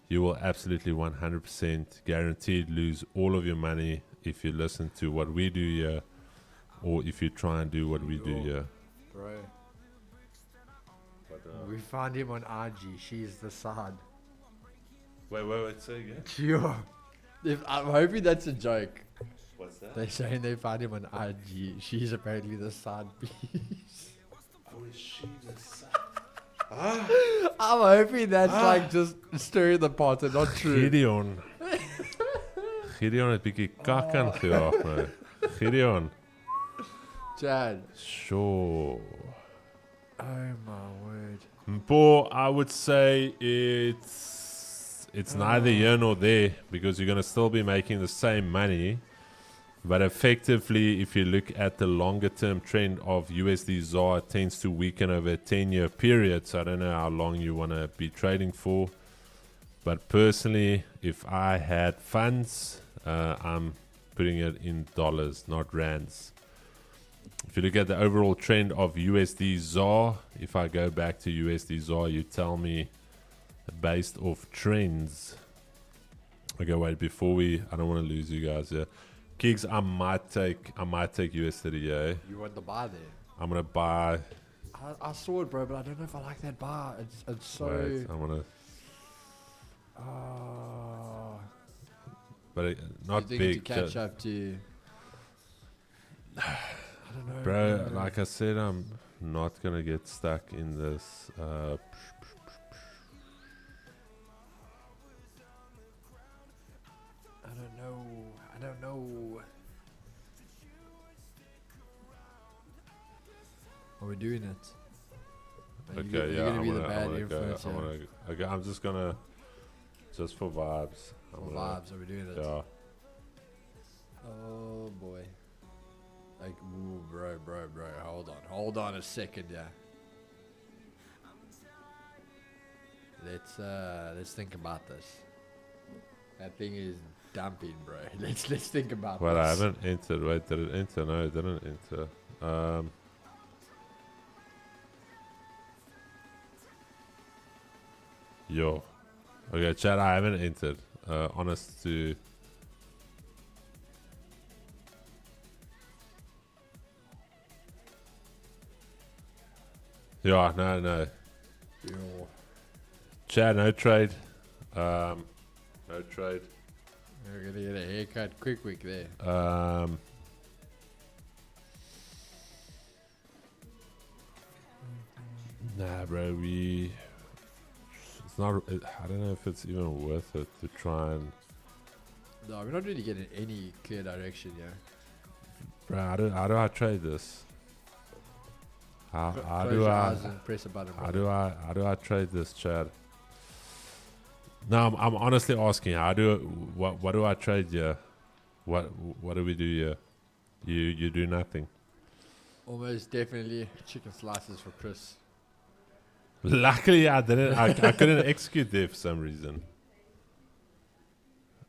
You will absolutely 100% guaranteed lose all of your money if you listen to what we do here, or if you try and do what we do here. Bro. We found him on RG. She's the Saad. Wait, say again. Sure. I'm hoping that's a joke. What's that? They're saying they found him on IG. She's apparently the Saad piece. Oh, is she the Saad? I'm hoping that's like just stirring the pot and not true. Gideon het bietjie kak aangejaag nou. Gideon. Chad. Sure. Oh my word. Mpo, I would say it's neither here nor there, because you're going to still be making the same money. But effectively, if you look at the longer term trend of USD ZAR, it tends to weaken over a 10-year period. So I don't know how long you want to be trading for. But personally, if I had funds, I'm putting it in dollars, not rands. If you look at the overall trend of USD ZAR, if I go back to USD ZAR, you tell me based off trends. Okay, wait, before I don't want to lose you guys here. Kiggs, I might take US 30, yeah. You want the buy there? I'm gonna buy. I saw it, bro, but I don't know if I like that bar. It's so. Wait, I'm gonna. But not you think big. to catch up to. I don't know, bro. Like I said, I'm not gonna get stuck in this. I don't know. Are we doing it? Okay, you're yeah, gonna be the I'm bad gonna influence. go. I'm just gonna, just for vibes. For vibes, are we doing it? Yeah. Oh boy. Like, ooh, bro. Hold on a second, yeah. let's think about this. That thing is dumping, bro. Let's think about Well, I this. haven't entered. Wait, did it enter? No, it didn't enter. Yo. Okay, chat, I haven't entered. Honest to... Yeah, no. Yo. Chat, no trade. No trade. We're gonna get a haircut quick there. Nah, bro, it's not, I don't know if it's even worth it to try and... No, we're not really getting any clear direction here. Bro, how do I trade this? How Close do your I... eyes and press a button. How brother. do I trade this, Chad? No, I'm honestly asking. What do I trade here? What do we do here? You do nothing. Almost definitely chicken slices for Chris. Luckily, I didn't. I couldn't execute there for some reason.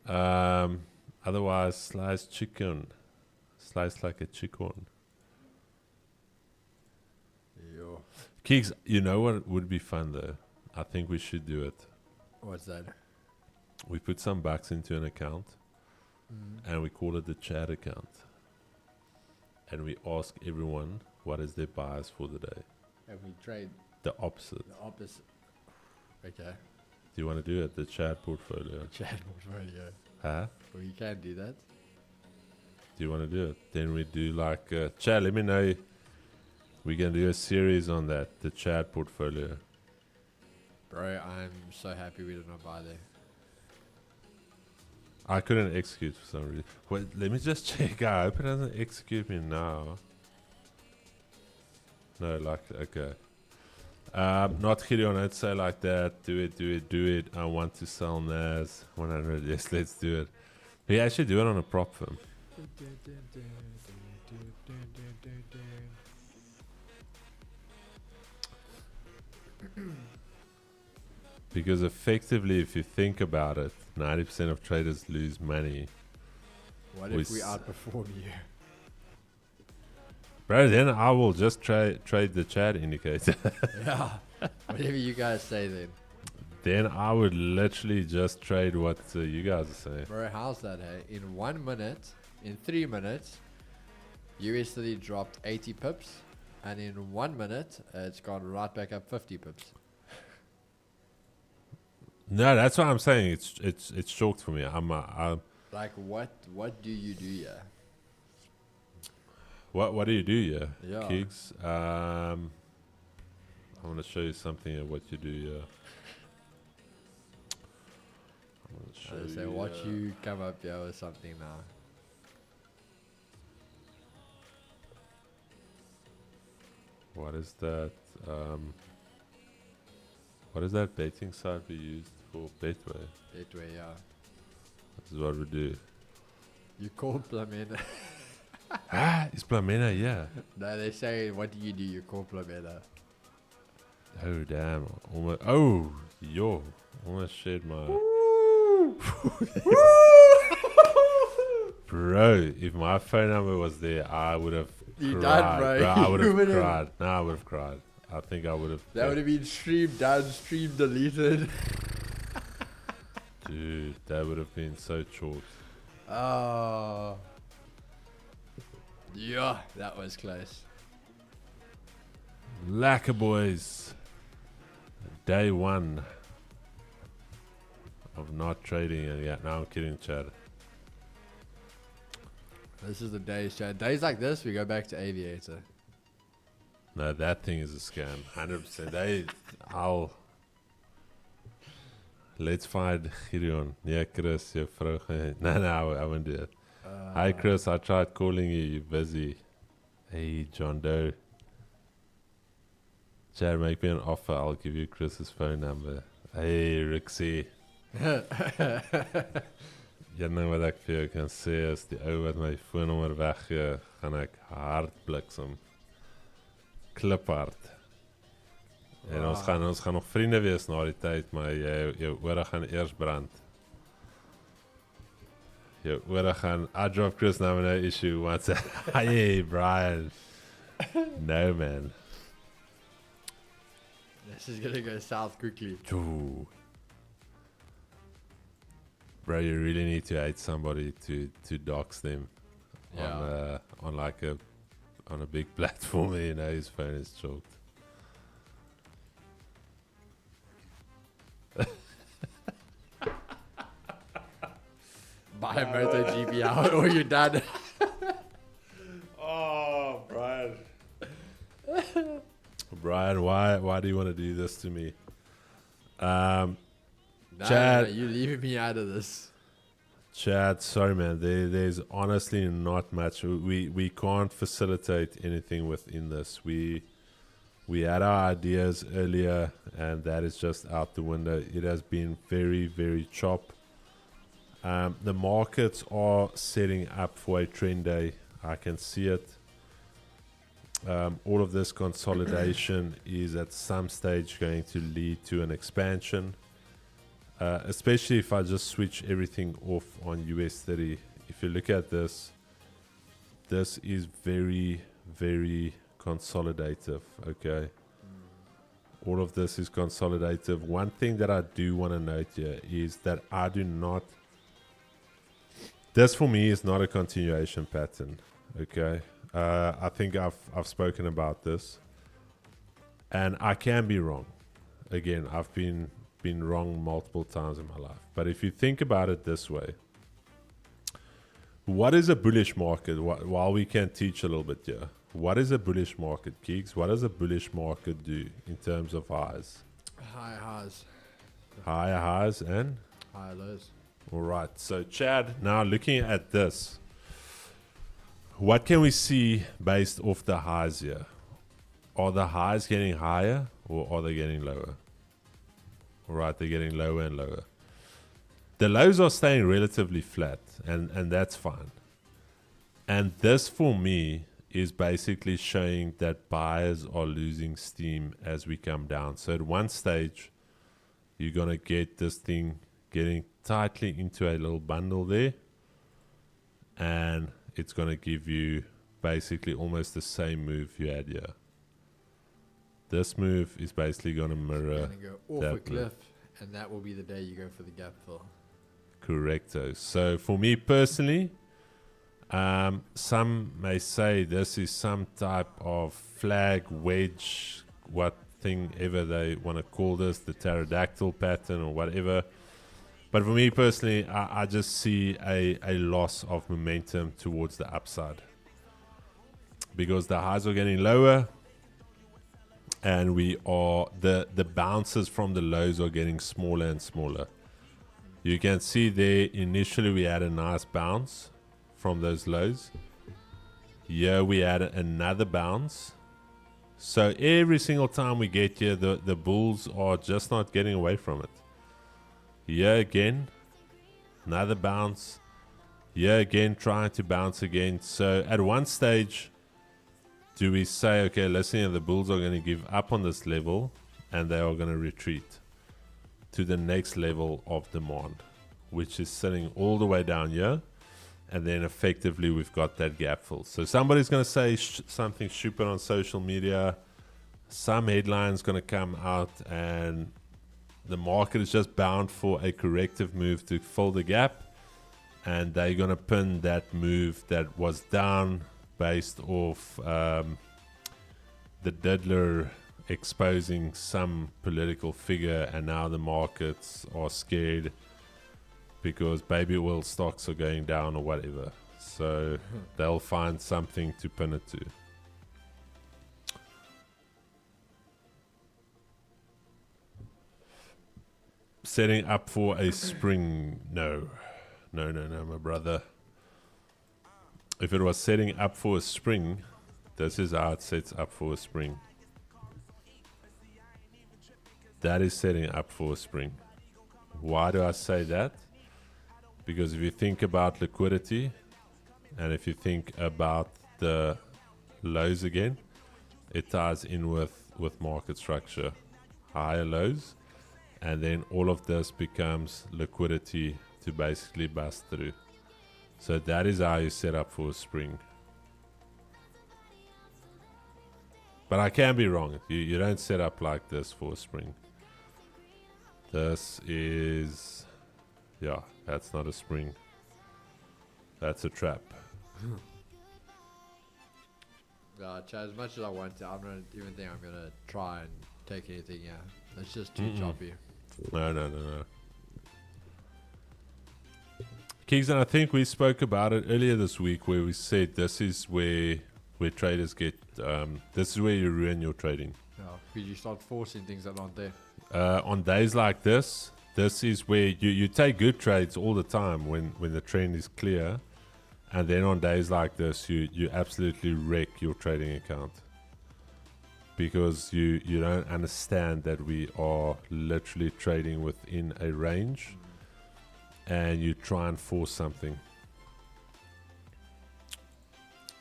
Otherwise, slice like a chicken. Yo. Keeks, you know what would be fun though? I think we should do it. What's that? We put some bucks into an account and we call it the chat account. And we ask everyone what is their bias for the day. And we trade The opposite. the opposite. Okay. Do you want to do it? The chat portfolio. Chat portfolio. Huh? Well, you can do that. Do you want to do it? Then we do like chat. Let me know. We can do a series on that. The chat portfolio. Bro, I'm so happy we did not buy there. I couldn't execute for some reason. Wait, let me just check. I hope it doesn't execute me now. No, like, okay. Not Gideon, don't say like that. Do it. I want to sell NAS 100. Yes, let's do it. We actually do it on a prop firm. Because effectively, if you think about it, 90% of traders lose money. What We if we s- outperform you? Bro, then I will just trade the chat indicator. Yeah. Whatever you guys say then. Then I would literally just trade what you guys are saying. Bro, how's that, hey? In 1 minute, in 3 minutes, USD dropped 80 pips. And in 1 minute, it's gone right back up 50 pips. No, that's what I'm saying. It's chalked for me. I'm Like, what do you do here? what do you do here, Yeah. Keeks? I want to show you something of what you do here. I want to show I say, you. watch you come up here with something now. What is that? What is that betting site we used for Betway? That way, yeah. This is what we do. You call Plamena. Is Plamena? Yeah. No, they say, what do? You call Plamena. Oh damn! Almost. Oh yo! Almost shared my. Bro, if my phone number was there, I would have You cried. done, bro. I would You have would've- cried. No, I would have cried. I think I would have. That would have been streamed down, streamed deleted. Dude, that would have been so chalked. Oh. Yeah, that was close. Lacquer boys. Day one of not trading, and yeah, now I'm kidding, Chad. This is the days, Chad. Days like this, we go back to Aviator. No, that thing is a scam. 100%. Let's find Gideon. Yeah, Chris, your vrou. No, I won't do it. Hi, Chris. I tried calling you. You're busy. Hey, John Doe. Chad, make me an offer. I'll give you Chris's phone number. Hey, Rixie. Jy nou wat ek vir jou kan sê is die ou wat my foonnommer weggee, gaan ek hard bliksem. Kliphard. En ons gaan nog vriende wees na die tyd, maar jou ore gaan eers brand. Jou ore gaan, I drop Chris now no issue once. Hey, Brian. No, man. This is gonna go south quickly. Ooh. Bro, you really need to hate somebody to dox them on a big platform. You know, his phone is choked. Buy a MotoGP out or you're done. Oh, Brian. Brian, why do you want to do this to me? Chad, you leaving me out of this. Chad, sorry man, there's honestly not much. We can't facilitate anything within this. We had our ideas earlier and that is just out the window. It has been very, very chop. The markets are setting up for a trend day. I can see it. All of this consolidation is at some stage going to lead to an expansion. Especially if I just switch everything off on US 30. If you look at this is very, very consolidative, okay? All of this is consolidative. One thing that I do want to note here is that I do not, this for me is not a continuation pattern, okay? I think I've spoken about this and I can be wrong. Again, I've been wrong multiple times in my life. But if you think about it this way, what is a bullish market? While we can teach a little bit here, what is a bullish market, Keeks? What does a bullish market do in terms of highs? Higher highs. Higher highs and? Higher lows. All right. So Chad, now looking at this, what can we see based off the highs here? Are the highs getting higher or are they getting lower? All right, they're getting lower and lower. The lows are staying relatively flat, and that's fine. And this, for me, is basically showing that buyers are losing steam as we come down. So at one stage, you're going to get this thing getting tightly into a little bundle there, and it's going to give you basically almost the same move you had here. This move is basically going to mirror Going to go off that a cliff, move. and that will be the day you go for the gap fill. Correcto. So for me personally, some may say this is some type of flag wedge, what thing ever they want to call this, the pterodactyl pattern or whatever. But for me personally, I just see a loss of momentum towards the upside because the highs are getting lower. And we are the bounces from the lows are getting smaller and smaller. You can see there initially we had a nice bounce from those lows. Here we had another bounce. So every single time we get here, the bulls are just not getting away from it. Here again, another bounce. Here again, trying to bounce again. So at one stage, do we say, okay, listen, the bulls are going to give up on this level and they are going to retreat to the next level of demand, which is sitting all the way down here. And then effectively we've got that gap fill. So somebody's going to say something stupid on social media. Some headline's going to come out and the market is just bound for a corrective move to fill the gap. And they're going to pin that move that was down based off the diddler exposing some political figure, and now the markets are scared because baby oil stocks are going down or whatever. So they'll find something to pin it to. Setting up for a spring. No, my brother. If it was setting up for a spring, this is how it sets up for a spring. That is setting up for a spring. Why do I say that? Because if you think about liquidity, and if you think about the lows again, it ties in with market structure. higher lows, and then all of this becomes liquidity to basically bust through. So that is how you set up for a spring. But I can be wrong. You don't set up like this for a spring. This is, yeah, that's not a spring. That's a trap. Chad, as much as I want to, I don't even think I'm gonna try and take anything. Yeah, it's just too choppy. No. Kingston, I think we spoke about it earlier this week, where we said this is where traders get. This is where you ruin your trading. Yeah, because you start forcing things that aren't there. On days like this is where you take good trades all the time when the trend is clear, and then on days like this you absolutely wreck your trading account because you don't understand that we are literally trading within a range, and you try and force something.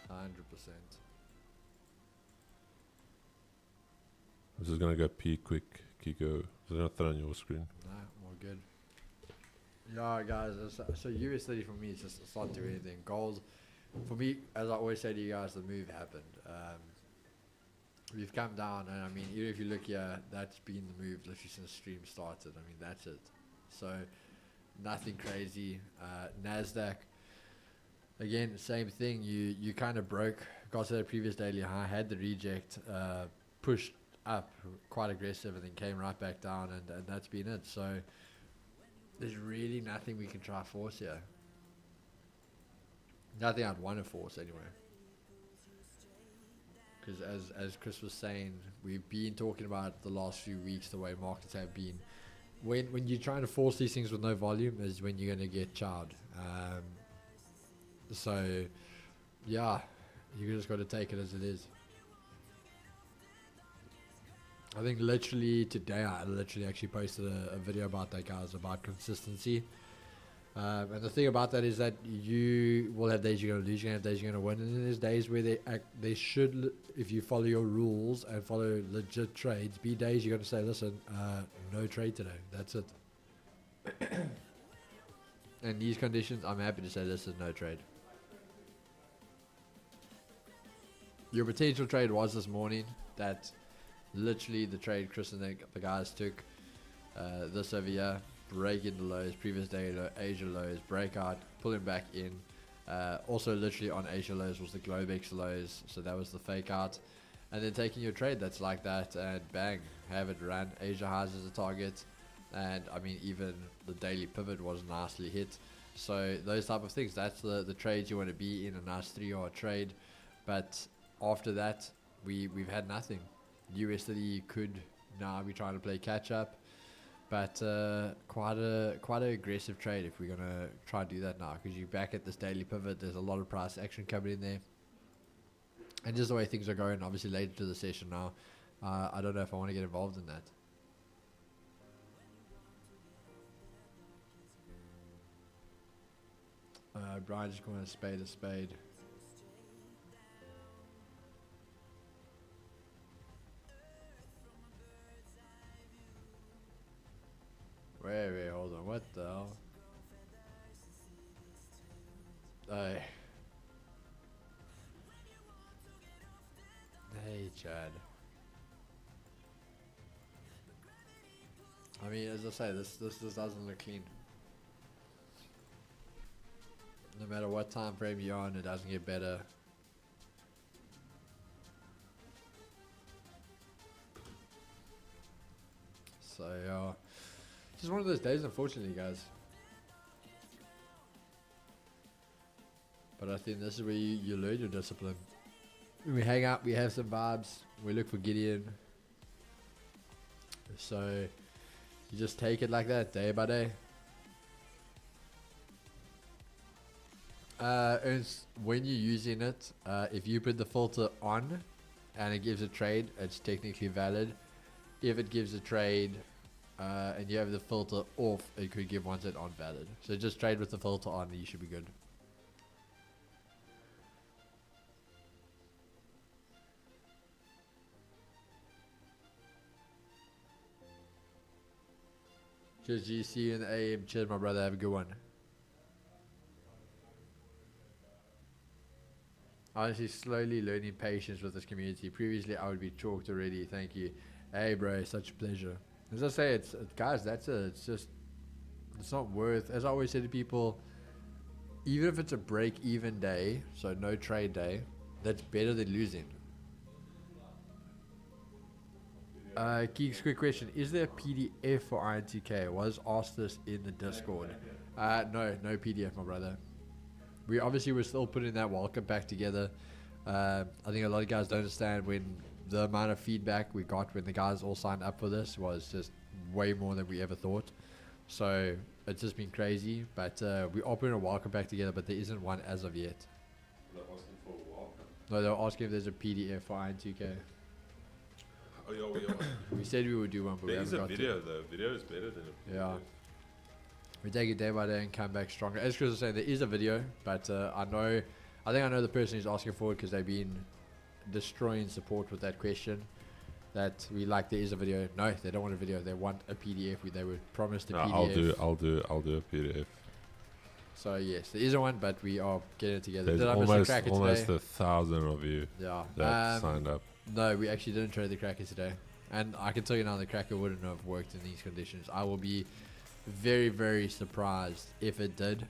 100%. I'm just gonna go pee quick, Kiko. I'm gonna throw on your screen. No, all good. Yeah, guys. So USD for me is just it's not doing anything. Gold, for me, as I always say to you guys, the move happened. We've come down, and I mean, even if you look here, that's been the move literally since the stream started. I mean, that's it. So nothing crazy. NASDAQ, again, same thing. You kind of broke, got to the previous daily high, had the reject, pushed up quite aggressive, and then came right back down, and that's been it. So there's really nothing we can try force here. Nothing I'd want to force anyway. Because as Chris was saying, we've been talking about the last few weeks the way markets have been. When you're trying to force these things with no volume is when you're going to get chowed. So yeah, you just got to take it as it is. I think literally today I literally actually posted a video about that, guys, about consistency. And the thing about that is that you will have days you're going to lose, you're going to have days you're going to win, and then there's days where they should, if you follow your rules and follow legit trades, be days you're going to say, listen, no trade today, that's it. In these conditions, I'm happy to say this is no trade. Your potential trade was this morning, that literally the trade Chris and the guys took, this over here, breaking the lows, previous day low, Asia lows, breakout, pulling back in. Also literally on Asia lows was the Globex lows, so that was the fake out. And then taking your trade that's like that, and bang, have it run. Asia highs as a target, and I mean even the daily pivot was nicely hit. So those type of things, that's the trades you want to be in, a nice 3-hour trade. But after that, we've had nothing. USD could now be trying to play catch up. But quite a aggressive trade if we're gonna try and do that now, because you're back at this daily pivot. There's a lot of price action coming in there, and just the way things are going, obviously later to the session now, I don't know if I want to get involved in that. Brian just going to spade a spade. Wait, hold on. What the hell? Hey, Chad. I mean, as I say, this doesn't look clean. No matter what time frame you're on, it doesn't get better. So, just one of those days, unfortunately, guys. But I think this is where you learn your discipline. When we hang out, we have some vibes. We look for Gideon. So, you just take it like that, day by day. Ernst, when you're using it, if you put the filter on and it gives a trade, it's technically valid. If it gives a trade and you have the filter off, it could give ones that aren't valid. So just trade with the filter on and you should be good. Cheers, G. See you in the AM. Cheers, my brother. Have a good one. Honestly, slowly learning patience with this community. Previously, I would be chalked already. Thank you. Hey, bro, such a pleasure. As I say, it's guys. It's not worth. As I always say to people, even if it's a break-even day, so no trade day, that's better than losing. Geeks, quick question: is there a PDF for INTK? Was asked this in the Discord. No PDF, my brother. We're still putting that welcome pack together. I think a lot of guys don't understand when the amount of feedback we got when the guys all signed up for this was just way more than we ever thought. So it's just been crazy. But we are putting a welcome pack together, but there isn't one as of yet. They're asking for a welcome. No, they're asking if there's a PDF for INTK. Oh, yeah, We said we would do one, but there we is haven't a got video, to. though. Video is better than a Yeah. PDF. We take it day by day and come back stronger. As Chris was saying, there is a video, but I think I know the person who's asking for it because they've been destroying support with that question. That we like, there is a video. No, they don't want a video. They want a PDF. They were promised a No, PDF. I'll do a PDF. So yes, there isn't one, but we are getting it together. There's Did I miss the cracker almost today? 1,000 of you Yeah. that signed up. No, we actually didn't trade the cracker today. And I can tell you now the cracker wouldn't have worked in these conditions. I will be very, very surprised if it did.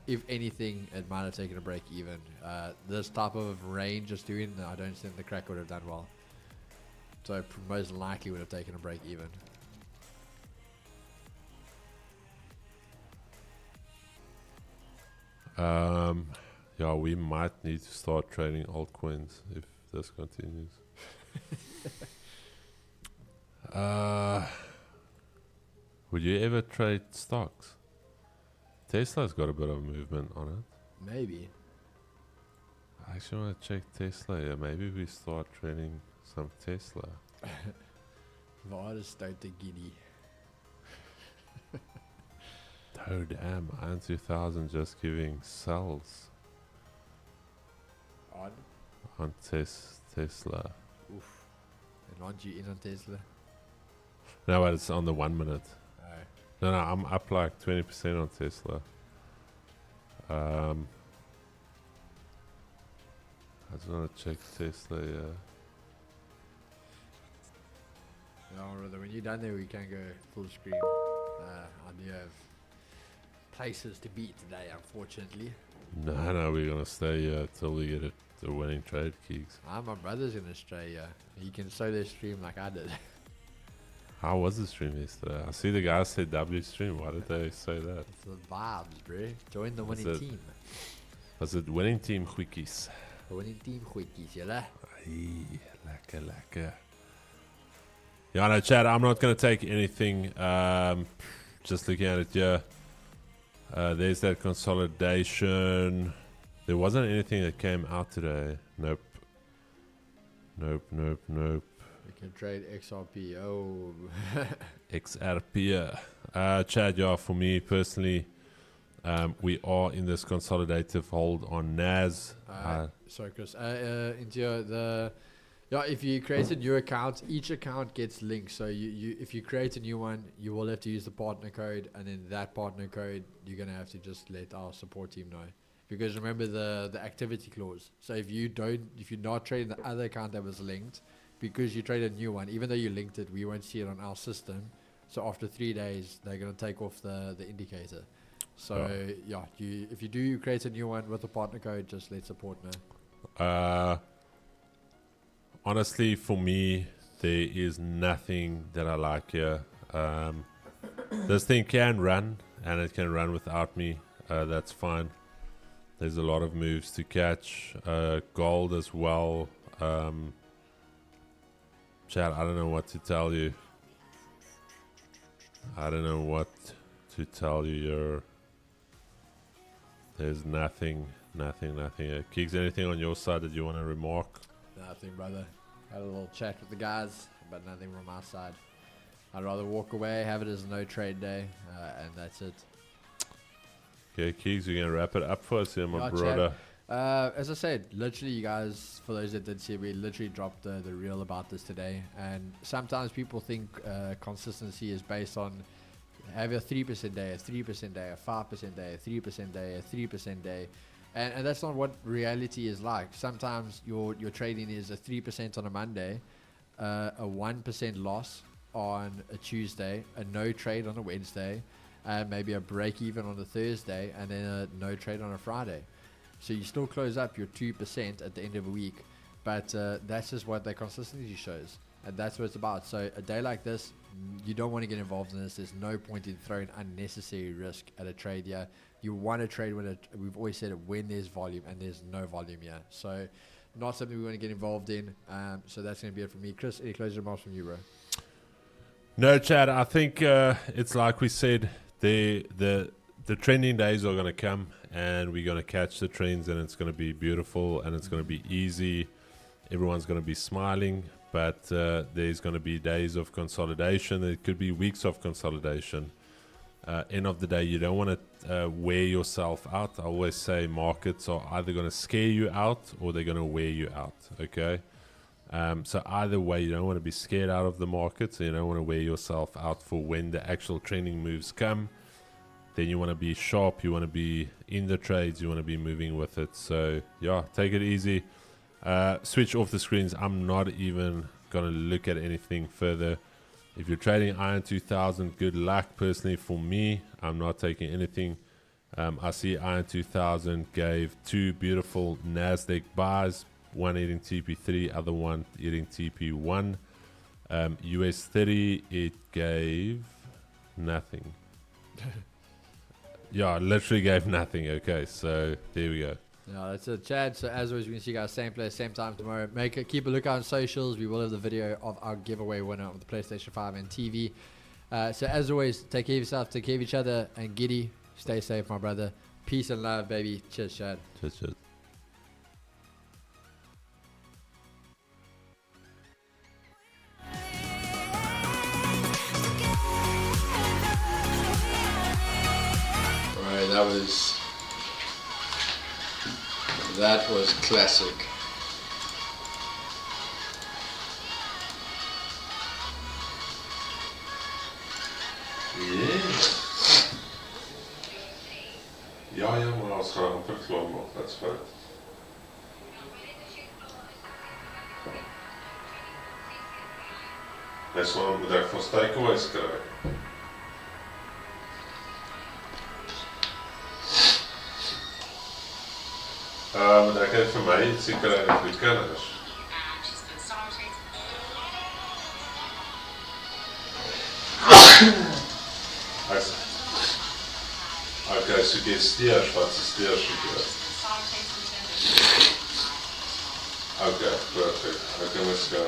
If anything, it might have taken a break even. This type of range just doing, I don't think the cracker would have done well. So it most likely would have taken a break even. Yeah, we might need to start trading altcoins if this continues. Would you ever trade stocks? Tesla's got a bit of movement on it. Maybe. I actually want to check Tesla. Yeah, maybe we start trading some Tesla. Waar is uit de giddy? Oh damn, Iron 2000 just giving sells on Tesla. Oof. And aren't you in on Tesla? No, but it's on the 1 minute. Oh. No, I'm up like 20% on Tesla. I just want to check Tesla, yeah. No, brother, when you're done there, we can go full screen. I do have places to be today, unfortunately. No, we're going to stay here till we get the winning trade kicks. My brother's in Australia. He can solo stream like I did. How was the stream yesterday? I see the guys say W stream. Why did they say that? It's the vibes, bro. Join the winning it? team. Was it winning team quickies? The winning team quickies, yeah. Aye, lekker. Yeah, no, Chad, I'm not going to take anything. Just looking at it here. There's that consolidation. There wasn't anything that came out today. Nope. We can trade XRP. Oh. XRP. Chad, yeah, for me personally, we are in this consolidative hold on NAS. Sorry, Chris. Into if you create a new account, each account gets linked. So if you create a new one, you will have to use the partner code, and then that partner code, you're gonna have to just let our support team know. Because remember the activity clause. So if you're not trading the other account that was linked, because you trade a new one, even though you linked it, we won't see it on our system. So after 3 days, they're gonna take off the indicator. So if you do create a new one with the partner code, just let support know. Honestly, for me, there is nothing that I like here. This thing can run, and it can run without me. That's fine. There's a lot of moves to catch. Gold as well. Chad, I don't know what to tell you. There's nothing here. Kiggs, anything on your side that you want to remark? Nothing, brother. Had a little chat with the guys, but nothing from our side. I'd rather walk away, have it as no trade day, and that's it. Okay, Kiggs, you're going to wrap it up for us here, my Yeah, brother. As I said, literally, you guys, for those that did see, we literally dropped the reel about this today. And sometimes people think consistency is based on have your 3% day, a 3% day, a 5% day, a 3% day, a 3% day. And that's not what reality is like. Sometimes your trading is a 3% on a Monday, a 1% loss on a Tuesday, a no trade on a Wednesday, maybe a break even on a Thursday, and then a no trade on a Friday. So you still close up your 2% at the end of a week, but that's just what their consistency shows, and that's what it's about. So a day like this, you don't want to get involved in this. There's no point in throwing unnecessary risk at a trade here. You want to trade when we've always said it, when there's volume, and there's no volume here. So not something we want to get involved in. So that's going to be it from me. Chris, any closing remarks from you, bro? No, Chad, I think it's like we said, the trending days are going to come, and we're going to catch the trends, and it's going to be beautiful, and it's going to be easy. Everyone's going to be smiling, but there's going to be days of consolidation. It could be weeks of consolidation. End of the day, you don't want to wear yourself out. I always say markets are either going to scare you out or they're going to wear you out, okay? So either way, you don't want to be scared out of the markets, and you don't want to wear yourself out for when the actual trending moves come. Then you want to be sharp, you want to be in the trades, you want to be moving with it. So yeah, take it easy. Switch off the screens. I'm not even going to look at anything further. If you're trading Iron 2000, good luck. Personally, for me, I'm not taking anything. I see Iron 2000 gave two beautiful NASDAQ buys, one hitting TP3, other one hitting TP1. US 30, it gave nothing. Yeah, literally gave nothing. Okay, so there we go. Yeah, that's it, Chad. So as always, we can see you guys same place, same time tomorrow. Keep a lookout on socials. We will have the video of our giveaway winner of the PlayStation 5 and TV. So as always, take care of yourself, take care of each other, and Giddy, stay safe, my brother. Peace and love, baby. Cheers, Chad. Cheers. Alright, that was classic. Ja, maar als we op het klom nog, dat is fout. Dat is wel een bedrag van takeaways krijgen. Maar dat kan voor mij iets krijgen voor het Canada's. Okay, suggereer wat suggereer. Okay, perfect. Okay, let's go.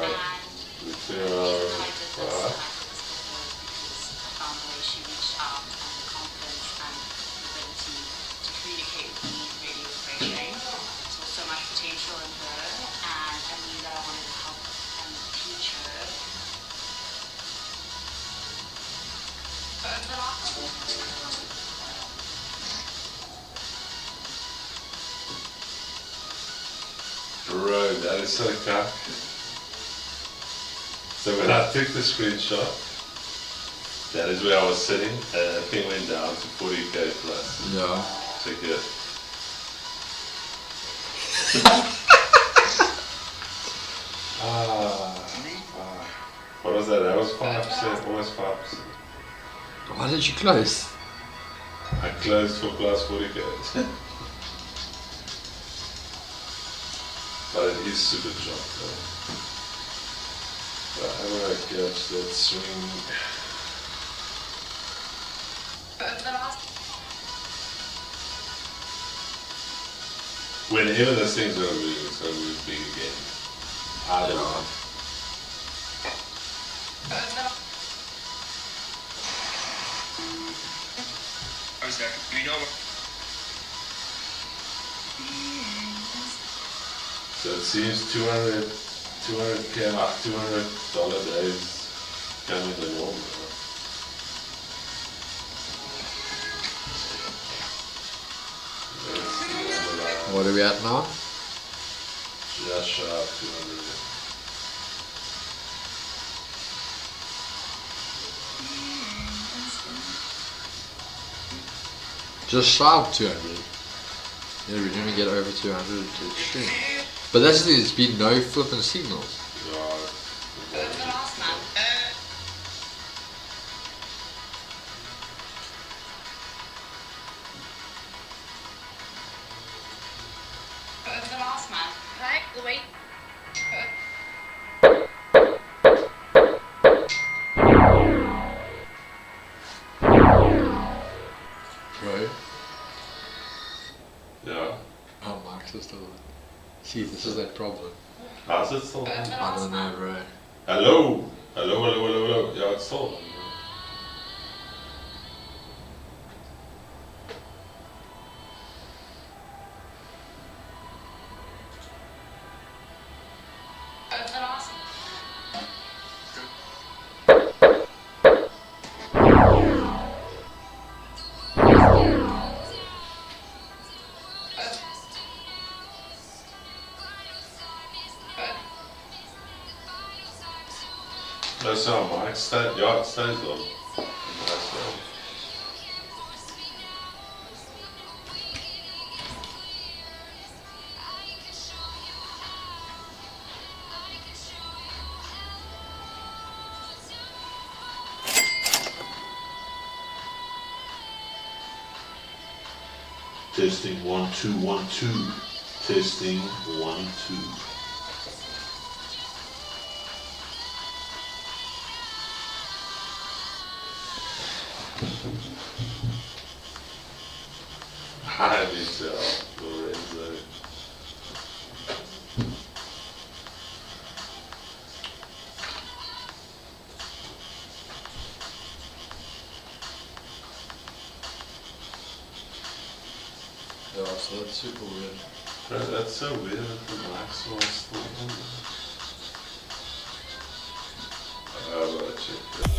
Bro, that is so cock. So when I took the screenshot, that is where I was sitting, and the thing went down to 40k plus. Yeah. Check it. What was that? That was 5%, almost 5%. Why did you close? I closed for plus 40k. But it is super drop though. But how do I catch that swing? Whenever this thing's gonna move, it's gonna move big again. I don't know. So it seems $200 days coming the norm. What are we at now? Just sharp 200. Just shy of 200. Yeah, we're gonna get over 200 to extreme. But that's the thing, it's been no flipping signals. Bro, Yeah. our mics are still on. See, this is that problem. How's it still on? I don't know, bro. Hello? Hello, hello, hello, hello. Yeah, it's still on. That's how my extent, yeah, it stays on. That's right. Testing 1 2 1 2. Testing 1 2. Hi, Michelle. Lorenzo. Yeah, so that's super weird. That's so weird that the lights are still on. I'll check that.